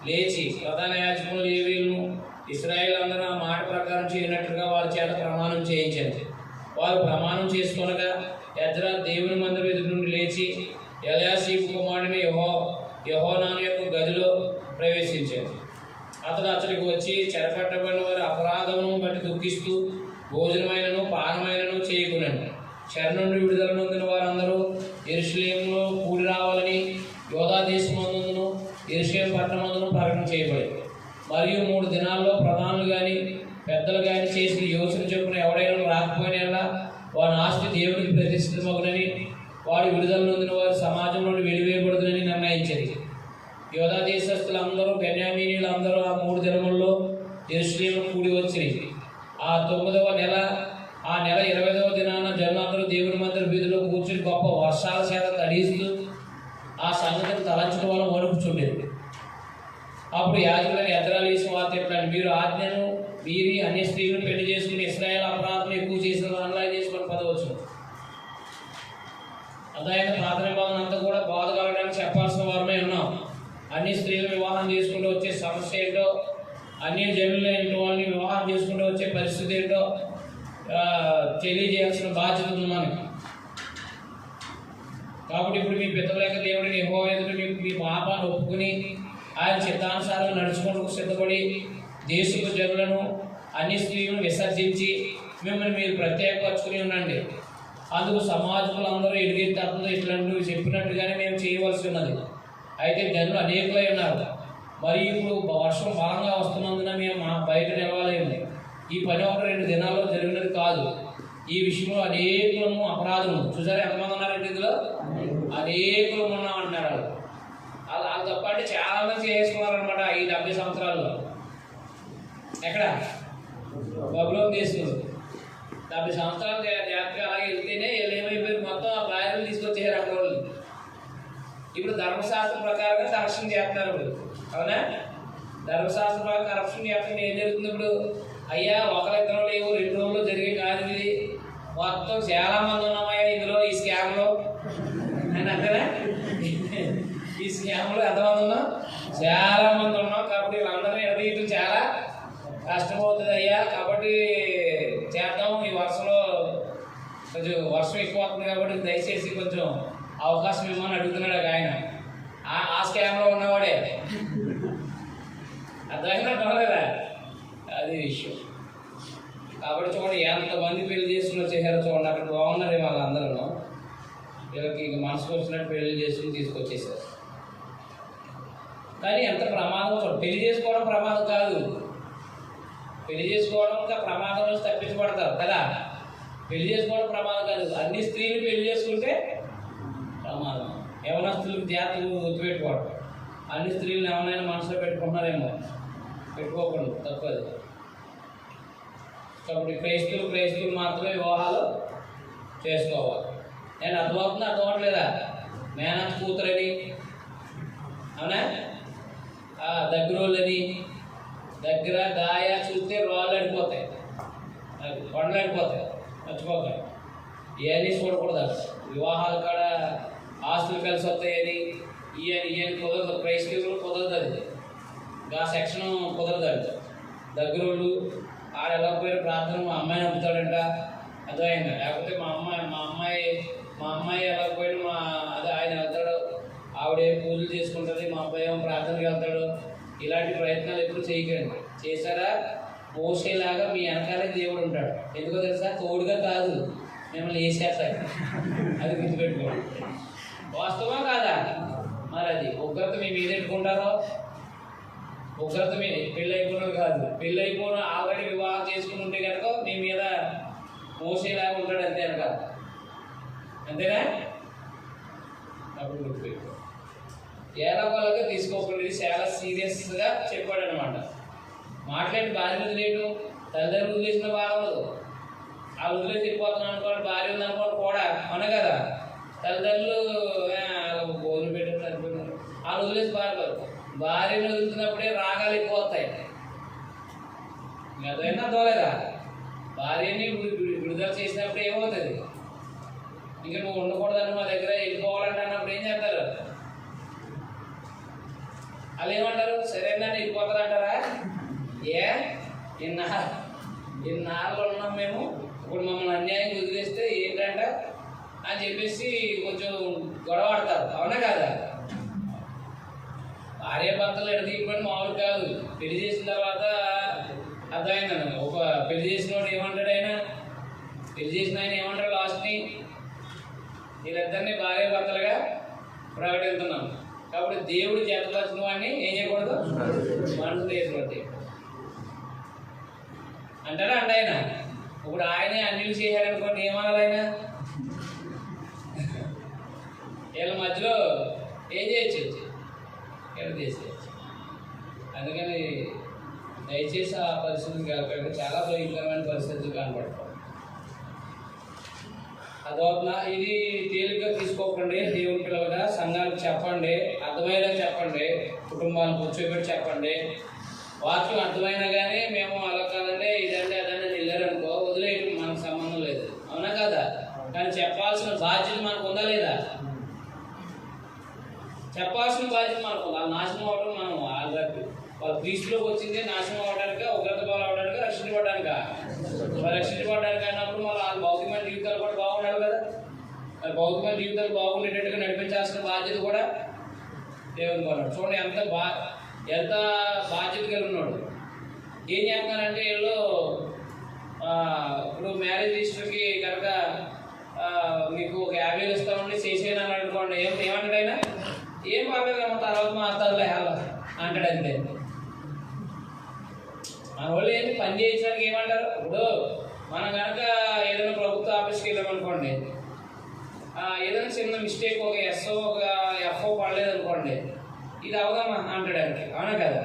లేచి ప్రధాన యాజకులు లేవీయులను ఇశ్రాయేలు అందరూ ఆ మాట ప్రకారం చేయనట్లుగా వారి చేత ప్రమాణం చేయించింది. వారు ప్రమాణం చేసుకొనగా ఎజ్రా దేవుని మందిరం ఎదురు నుండి లేచి ఎల్యాషీబు కుమారుడైన యెహోనాను యొక్క గదిలో ప్రవేశించాడు. అతడు అతడికి వచ్చి చెరపట్టబడిన వారి అపరాధమును బట్టి దుఃఖిస్తూ భోజనమైనను పానమైనను చేయకున్నాను. చెర నుండి విడుదల నొందిన వారందరూ యెరూషలేములో కూడి రావాలని యోధా దేశమందును యెరూషలేము పట్టణమందును ప్రకటన చేయబడింది. మరియు 3 దినాల్లో ప్రధానులు కానీ పెద్దలు కానీ చేసిన యోచన చొప్పున ఎవడైనా రాకపోయినా వారి ఆస్తి దేవుడికి ప్రతిష్ఠితమగునని, వాడు విడుదల నొందిన వారి సమాజం నుండి వెలివేయబడుతుందని నిర్ణయించింది. యోధా దేశస్తులందరూ బెన్యామీనీలందరూ ఆ 3 దినముల్లో యెరూషలేములో కూడి వచ్చింది. ఆ 9వ నెల 20వ దినాన జనులందరూ దేవుని మందిర వీధిలో కూర్చుని గొప్ప వర్షాల చేత తడిస్తూ ఆ సంగతిని తలంచడం వల్ల వణుకుచుండేది. అప్పుడు యాజకులని ఎద్రాలు వేసిన వార్త ఎట్లాంటి మీరు ఆజ్ఞను మీరి అన్ని స్త్రీలను పెళ్లి చేసుకుని ఇశ్రాయేల్ అపరాధం ఎక్కువ చేసిన వారిలా చేసుకొని పదవచ్చు. అదైన ప్రార్థన విభాగం అంతా కూడా బాధ కలగడానికి చెప్పాల్సిన వారమే ఉన్నాం. అన్ని స్త్రీలు వివాహం చేసుకుంటూ వచ్చే సమస్య ఏంటో, అన్ని జనులు ఏంటో వాళ్ళని వివాహం చేసుకుంటూ వచ్చే పరిస్థితి ఏంటో తెలియజేయాల్సిన బాధ్యత ఉంది మనకి. కాబట్టి ఇప్పుడు మీ పితరుల యొక్క దేవుడిని యెహోవా ఎదుట మీ పాపాన్ని ఒప్పుకుని ఆయన చిత్తానుసారం నడుచుకుంటూ సిద్ధపడి దేశపు జనులను అన్ని స్త్రీలను విసర్జించి మిమ్మల్ని మీరు ప్రత్యేకపరచుకుని ఉండండి. అందుకు సమాజకులందరూ ఎలుగెత్తుతో ఇట్లాంటివి చెప్పినట్టుగానే మేము చేయవలసి ఉన్నది. అయితే జనులు అనేకులై ఉన్నారు. మరి ఇప్పుడు వర్షం బలంగా వస్తున్నందున మేము బయట నిలవలేము. ఈ పని 1-2 దినాల్లో జరిగినది కాదు. ఈ విషయంలో అనేకులము అపరాధము. చూసారా ఎంతమంది ఉన్నారంటే ఇందులో అనేకులు ఉన్నాం అంటున్నారు. వాళ్ళు తప్ప అంటే చాలా మంది చేసుకున్నారనమాట ఈ 70 సంవత్సరాల్లో. ఎక్కడ బబులోను దేశంలో 70 సంవత్సరాలు జాగ్రత్తగా అలాగే వెళ్తేనే వీళ్ళు ఏమైపోయారు, మొత్తం ఆ భార్యలు తీసుకొచ్చేసారు అక్కడ వాళ్ళు. ఇప్పుడు ధర్మశాస్త్రం ప్రకారంగా కరప్షన్ చేస్తున్నారు ఇప్పుడు. అవునా? ధర్మశాస్త్రం ప్రకారం కరప్షన్ చేస్తుంటే ఏం జరుగుతుంది ఇప్పుడు? అయ్యా ఒకరిద్దరం లేవు, 2 రోజుల్లో జరిగే కాదు ఇది, మొత్తం చాలా మంది ఉన్నామయ్యా ఇందులో ఈ స్కామ్లో అని అంతేనా? ఈ స్కామ్లో ఎంతమంది ఉన్నాం? చాలా మంది ఉన్నాం. కాబట్టి వీళ్ళందరినీ ఎడదీయటం చాలా కష్టమవుతుంది అయ్యా. కాబట్టి చేద్దాం, ఈ వర్షంలో కొంచెం వర్షం ఎక్కువ అవుతుంది కాబట్టి దయచేసి కొంచెం అవకాశం ఇవ్వమని అడుగుతున్నాడు ఆయన. ఆ స్కామ్లో ఉన్నవాడే. అర్థమైనా లేదా? అది విషయం. కాబట్టి చూడండి ఎంతమంది పెళ్లి చేసుకుని వచ్చేసారో చూడండి. అక్కడ బాగున్నారు వాళ్ళందరూ. వీళ్ళకి మనసుకు వచ్చినట్టు పెళ్లి చేసుకుని తీసుకొచ్చేసారు. కానీ ఎంత ప్రమాదం చూడండి. పెళ్లి చేసుకోవడం ప్రమాదం కాదు, పెళ్లి చేసుకోవడం ఇంకా ప్రమాదం నుంచి తప్పించబడతారు కదా. పెళ్లి చేసుకోవడం ప్రమాదం కాదు, అన్ని స్త్రీలు పెళ్లి చేసుకుంటే ప్రమాదం. యవనస్తులకు జాతకు గుర్తుపెట్టుకోవడం. అన్ని స్త్రీలను ఎవరైనా మనసులో పెట్టుకుంటున్నారేమో, పెట్టుకోకూడదు, తప్పదు. కాబట్టి క్రైస్తువులు మాత్రమే వివాహాలు చేసుకోవాలి. నేను అర్థమవుతుందా అర్థమవట్లేదా? మేనత్ కూతురని, అవునా, దగ్గరోళ్ళని, దగ్గర దాయ చూస్తే రాళ్ళు అడిపోతాయి, కొండలు అడిపోతాయి, మర్చిపోతాయి. ఇవన్నీ చూడకూడదు. అక్కడ వివాహాలు కాడ ఆస్తులు కలిసి వస్తాయని ఇవన్నీ కుదరదు. క్రైస్తవులు కుదరదు. అది ఆ సెక్షన్ కుదరదు. అది దగ్గరోళ్ళు ఆడ ఎలా పోయిన ప్రార్థన మా అమ్మాయిని అమ్ముతాడంట, అర్థమైందా? లేకపోతే మా అమ్మాయి ఎలా పోయిన అదే ఆయన వెళ్తాడు, ఆవిడే పూజలు చేసుకుంటుంది, మా అబ్బాయి ఏమో ప్రార్థనకి వెళ్తాడు. ఇలాంటి ప్రయత్నాలు ఎప్పుడు చేయకండి. చేశారా మోసేలాగా మీ వెనకాలే దేవుడు ఉంటాడు. ఎందుకో తెలుసా? తోడుగా కాదు, మిమ్మల్ని వేసేస్తాడు. అది గుర్తుపెట్టుకోండి. వాస్తవా కాదా? మరి అది ఉగ్రత మీ మీద పెట్టుకుంటారో, ఉగ్రత మీ పెళ్ళి అయిపోయినది కాదు, పెళ్ళి అయిపోయిన ఆల్రెడీ వివాహం చేసుకుని ఉంటే కనుక మీ మీద మోసేలాగా ఉంటాడు. అంతే అనక, అంతేనా? అప్పుడు గుర్తుపెట్టుకో. ఏలవాళ్ళగా తీసుకోకూడదు. ఇది చాలా సీరియస్గా చెప్పాడు అనమాట. మాట్లాడి భార్య వదిలేయడం, తల్లిదండ్రులు వదిలేసిన బాగోదు. ఆ వదిలేసి వెళ్ళిపోతున్నాను అనుకోండి, భార్య ఉంది అనుకోండి కూడా, అవునా కదా? తల్లిదండ్రులు భోజనం పెట్టడం సరిపోయినారు, వాళ్ళు వదిలేసి భార్యను వదులుతున్నప్పుడే రాగాలు ఎక్కువ వస్తాయి. అదైనా దోలేదా? భార్యని విడుదల చేసినప్పుడు ఏమవుతుంది? ఇంకా నువ్వు ఉండకూడదని మా దగ్గర వెళ్ళిపోవాలంటే అన్నప్పుడు ఏం చేస్తారు? వాళ్ళు ఏమంటారు? సరేనండి వెళ్ళిపోతారంటారా? ఇన్నాళ్ళు ఉన్నాం మేము, ఇప్పుడు మమ్మల్ని అన్యాయం వదిలేస్తే ఏంటంట అని చెప్పేసి కొంచెం గొడవ ఆడతారు. అవునా కదా? భార్యాభర్తలు ఎడతీయబడి మామూలు కాదు. పెళ్లి చేసిన తర్వాత అర్థమైందన్న. ఒక పెళ్లి చేసిన వాడు ఏమంటాడు? పెళ్లి చేసిన ఆయన ఏమంటాడు లాస్ట్ని? వీళ్ళిద్దరినీ భార్యాభర్తలుగా ప్రకటిస్తున్నాం. కాబట్టి దేవుడు జతపరిచిన వాడిని ఏం చేయకూడదు? మనసులో వేసుకోవద్దు అంటారా? అంటే ఆయన ఇప్పుడు ఆయనే అన్యులు చేశాడనుకోండి, ఏమనాలి ఆయన? వీళ్ళ మధ్యలో ఏం చేయొచ్చు? వీళ్ళు చేసేయచ్చు. అందుకని దయచేసి ఆ పరిస్థితులు కలగకుండా చాలా భయంకరమైన పరిస్థితులు కనపడతాయి. అదవుతున్నా ఇది తేలిగ్గా తీసుకోకండి. దేవుని పిల్లలుగా సంఘానికి చెప్పండి, అర్థమయ్యేలా చెప్పండి, కుటుంబాలను కూర్చోబెట్టి చెప్పండి. వాక్యం అర్థమైనా కానీ మేము అలా కాదండి ఇదండి అదండి వెళ్ళారనుకో వదిలేయడం మనకు సంబంధం లేదు, అవునా కదా? కానీ చెప్పాల్సిన బాధ్యత మనకు ఉందా లేదా? చెప్పాల్సిన బాధ్యత మనకు ఉంది. వాళ్ళు నాశనం అవ్వడం మనం వాళ్ళ క్రీస్తులోకి వచ్చింది నాశనం అవ్వడానికి, ఉగ్రత పాలు అవ్వడానికి, రక్షించబడడానిక. రక్షించబడడానికి అన్నప్పుడు వాళ్ళ భౌతికమైన జీవితాలు కూడా బాగుండాలి కదా. మరి భౌతికమైన జీవితాలు బాగుండేటట్టుగా నడిపించాల్సిన బాధ్యత కూడా దేవుని కొన్నాడు. చూడండి ఎంత బాధ్యత కలిగి ఉన్నాడు. ఏం చేస్తున్నారంటే వీళ్ళు ఇప్పుడు మ్యారేజ్ రిజిస్టర్కి కనుక మీకు ఒక 50,000 ఇస్తామండి చేసేయను అని అనుకోండి, ఏమంటాడు ఆయన? ఏం పర్లేదమ్మా తర్వాత మాట్లాడలే అంటాడు అంతే. మన వాళ్ళు ఏంటి పని చేయించడానికి ఏమంటారు? ఇప్పుడు మనం కనుక ఏదైనా ప్రభుత్వ ఆఫీస్కి వెళ్ళామనుకోండి, ఏదైనా చిన్న మిస్టేక్ ఒక ఎస్ఓ ఒక ఎఫ్ఓ పడలేదు అనుకోండి, ఇది అవదమ్మా అంటాడానికి, అవునా కదా?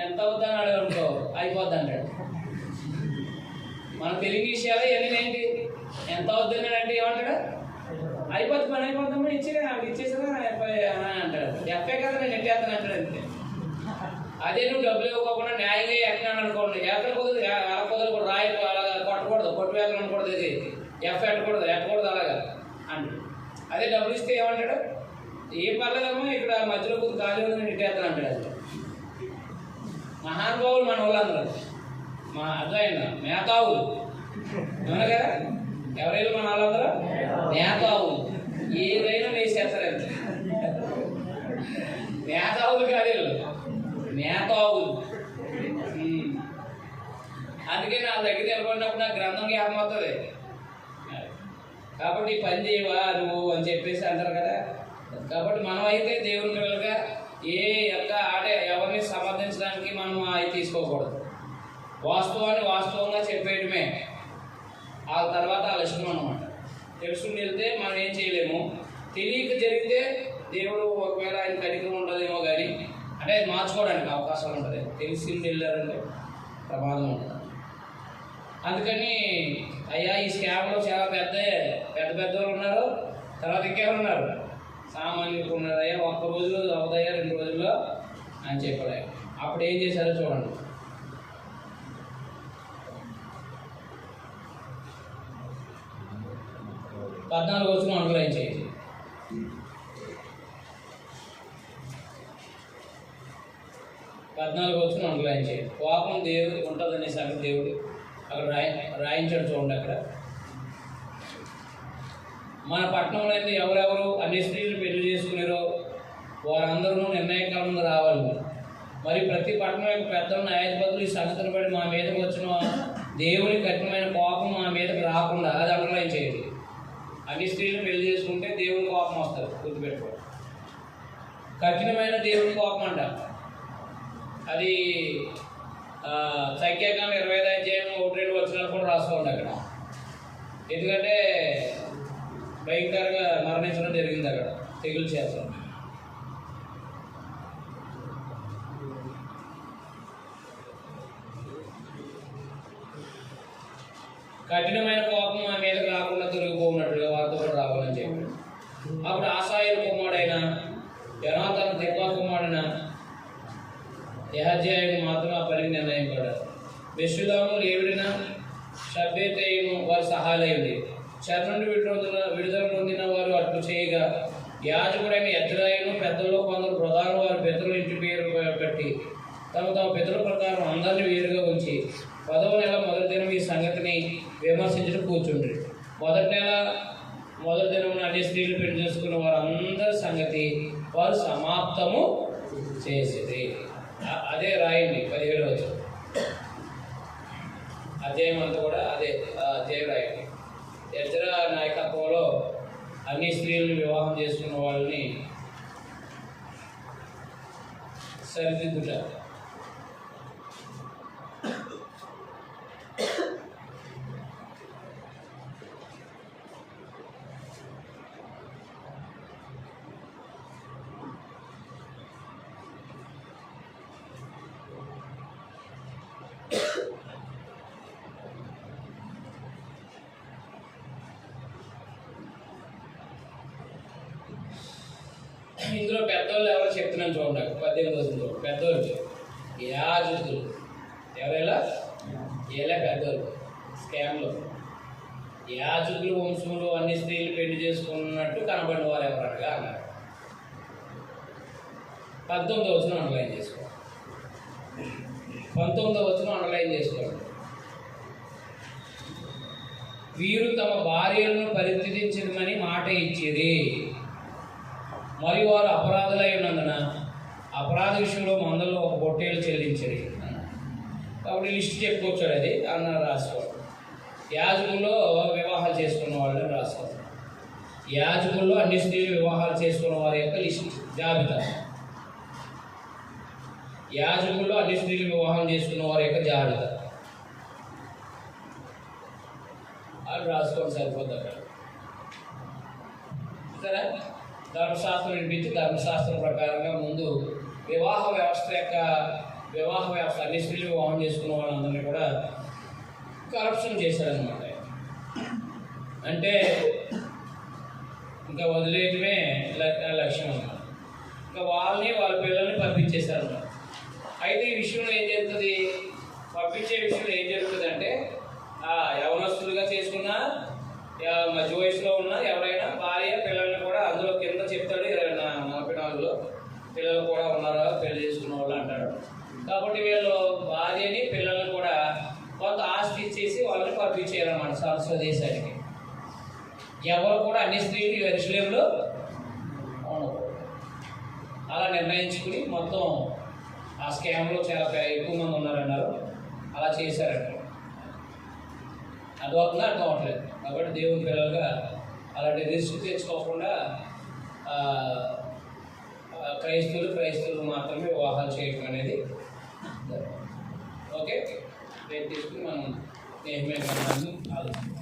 ఎంత అవుద్దని అడగనుకో అయిపోద్ది అంటాడు. మన తెలుగు విషయాలు ఇవన్నీ ఏంటి? ఎంత అవుద్దని అంటే ఏమంటాడు? అయిపోద్ది, పని అయిపోద్దామా ఇచ్చేసారా అంటాడు. ఎఫ్ఏ కదా నేను ఎట్టేస్తాను అంటాడు అంతే. అదే నువ్వు డబ్బులు ఇవ్వకుండా న్యాయంగా ఎట్టినాను అనుకోండి, ఎక్కడ కుదరదు అలా కుదరదు కూడా రాయి అలా కొట్టకూడదు, కొట్టు వేతలు అనకూడదు, ఇది ఎఫ్ ఎట్టకూడదు అలాగా అంటాడు. అదే డబ్బులు ఇస్తే ఏమంటాడు? ఏం పర్లేదమ్మా ఇక్కడ మధ్యలో కొద్ది ఖాళీ ఉంది నేను ఇట్టేస్తాను అంటాడు. అది మహానుభావులు మన వాళ్ళందరూ మా అర్థమైందా? మేతావులు, అవునా కదా? ఎవరైనా మన వాళ్ళందరూ మేతావులు, ఏదైనా వేసేస్తారంటే మేతావులు కాదు, మేతావులు. అందుకే నా దగ్గర నిలబడినప్పుడు నా గ్రంథం జ్ఞాపకం అవుతుంది. కాబట్టి పని చేయవా నువ్వు అని చెప్పేసి అంటారు కదా. కాబట్టి మనం అయితే దేవుని పిల్లలుగా ఏ యొక్క ఎవరిని సమర్థించడానికి మనం అవి తీసుకోకూడదు. వాస్తవాన్ని వాస్తవంగా చెప్పేయడమే. ఆ తర్వాత ఆ ఇష్టం అన్నమాట. తెలుసుకుని వెళ్తే మనం ఏం చేయలేము. తెలియక జరిగితే దేవుడు ఒకవేళ ఆయన కనికరం ఉండదేమో కానీ అంటే మార్చుకోవడానికి అవకాశాలు ఉంటుంది. తెలిసింది వెళ్ళారంటే ప్రమాదం ఉంటుంది. అందుకని అయ్యా ఈ స్కామ్లో చాలా పెద్ద వాళ్ళు ఉన్నారు, తర్వాత ఇంకెవరు ఉన్నారు? సామాన్యులు ఉన్నారు. అయ్యా 1 రోజు అవుతాయా 2 రోజుల్లో అని చెప్పాడు. అప్పుడు ఏం చేశారో చూడండి. వచ్చిన అనుగ్రహించేది. 14 వచ్చిన అనుగ్రహించేది. కోపం దేవుడు ఉంటుందనే సంగతి దేవుడు అక్కడ రాయించాడు చూడండి. అక్కడ మన పట్టణంలో అయితే ఎవరెవరు అన్ని స్త్రీలు పెళ్లి చేసుకున్నారో వారందరూ నిర్ణయకాలం ముందు రావాలి. మరి ప్రతి పట్టణం యొక్క పెద్దలు న్యాయాధిపతులు ఈ సంగతిని బట్టి మా మీదకి వచ్చిన దేవుని కఠినమైన కోపం మా మీదకి రాకుండా అది అండర్లైన్ చేయండి. అన్ని స్త్రీలు పెళ్లి చేసుకుంటే దేవుని కోపం వస్తుంది, గుర్తుపెట్టుకోండి. కఠినమైన దేవుని కోపం అంట. అది సంఖ్యాకాండం 25 అధ్యాయం 1-2 వచనాలు కూడా రాసుకోండి అక్కడ. ఎందుకంటే భయంకరంగా మరణించడం జరిగింది అక్కడ తెగులు చేస్తాం. కఠినమైన కోపం మా మీదకి రాకుండా తొలగిపోయినట్లుగా వారితో కూడా రావాలని చెప్పి అప్పుడు ఆసాయేలు కుమారుడైన యోనాతాను తెక్వా కుమారుడైన యెహజ్యాయుడు మాత్రం ఆ పనికి నిర్ణయింపడ్డారు. మెషుల్లాము లేవిడిన షబ్బెతయిను వారి సహాయులైంది. చెర నుండి విడుదల పొందిన వారు అట్లు చేయగా యాజకుడైన ఎజ్రాయిను పెద్దల్లో కొందరు ప్రధాన వారి పితరుల ఇంటి పేరు పెట్టి తమ పితరుల ప్రకారం అందరినీ వేరుగా ఉంచి 10వ నెల మొదటి దినం ఈ సంగతిని విమర్శించడం కూర్చుండ్రి. మొదటి దినం అన్ని స్త్రీలు పెళ్లి చేసుకున్న వారందరి సంగతి వారు సమాప్తము చేసేది. అదే రాయండి 17వ వచనం. అధ్యాయం అంతా కూడా అదే అధ్యాయం రాయండి. ఎజ్రా నాయకత్వంలో అన్ని స్త్రీలను వివాహం చేసుకున్న వాళ్ళని సరిదిద్దుట. ఇందులో పెద్దోళ్ళు ఎవరో చెప్తున్నాను చూడండి, 18 రోజులు పెద్దోళ్ళు యాజకులు ఎవరైనా ఏలే పెద్దోళ్ళు స్కామ్లో యాజకులు వంశంలో అన్ని స్త్రీలు పెళ్లి చేసుకున్నట్టు కనబడిన వారు ఎవరనగా అన్నారు. 19వ వచనం అండర్లైన్ చేసుకోండి. 19వ వచనం అండర్లైన్ చేసుకోండి. వీరు తమ భార్యలను పరిత్యజించమని మాట ఇచ్చేది, మరియు వారు అపరాధులై ఉన్నందున అపరాధ విషయంలో మందల్లో ఒక పొట్టేలు చెల్లించేది. కాబట్టి లిస్ట్ చెప్పుకొచ్చాడు, అది అన్న రాసుకోవాలి. యాజకుల్లో వివాహాలు చేసుకున్న వాళ్ళని రాసుకోవాలి. యాజకుల్లో అన్ని స్త్రీలు వివాహాలు చేసుకున్న వారి యొక్క లిస్ట్ జాబితా. యాజకుల్లో అన్ని స్త్రీలు వివాహం చేసుకున్న వారి యొక్క జాబితా అది రాసుకోండి, సరిపోద్ది అక్కడ. సరే, ధర్మశాస్త్రం వినిపించి ధర్మశాస్త్రం ప్రకారంగా ముందు వివాహ వ్యవస్థ అన్ని స్త్రీలు వివాహం చేసుకున్న వాళ్ళందరినీ కూడా కరప్షన్ చేశాడనమాట. అంటే ఇంకా వదిలేయటమే లక్ష్యం అన్నమాట. ఇంకా వాళ్ళ పిల్లల్ని పంపించేశారన్నమాట. అయితే ఈ విషయంలో ఏం జరుగుతుంది, పంపించే విషయంలో ఏం జరుగుతుంది అంటే యవనస్తులుగా చేసుకున్నా మధ్య వయసులో ఉన్న ఎవరైనా భార్య పిల్లల్ని కూడా అందులో కింద చెప్తాడు 44లో పిల్లలు కూడా ఉన్నారా పెళ్లి చేసుకున్న వాళ్ళు అంటాడు. కాబట్టి వీళ్ళు భార్యని పిల్లల్ని కూడా కొంత ఆస్తి ఇచ్చేసి వాళ్ళని పంపించేయాలన్నమాట స్వదేశానికి. ఎవరు కూడా అన్ని స్త్రీలు యెరూషలేములో ఉండకూడదు. అలా నిర్ణయించుకుని మొత్తం ఆ స్కామ్లో చాలా ఎక్కువ మంది ఉన్నారన్నారు. అలా చేశారంట. అర్థమవుతుందా? అర్థం అవ్వట్లేదు. కాబట్టి దేవుని పిల్లలుగా అలాంటి రిస్క్ తెచ్చుకోకుండా క్రైస్తవులు మాత్రమే వివాహాలు చేయడం అనేది. ఓకే, రేపు తీసుకుని మనం నేహ్మియా గ్రంథాన్ని ఆలోచిద్దాం.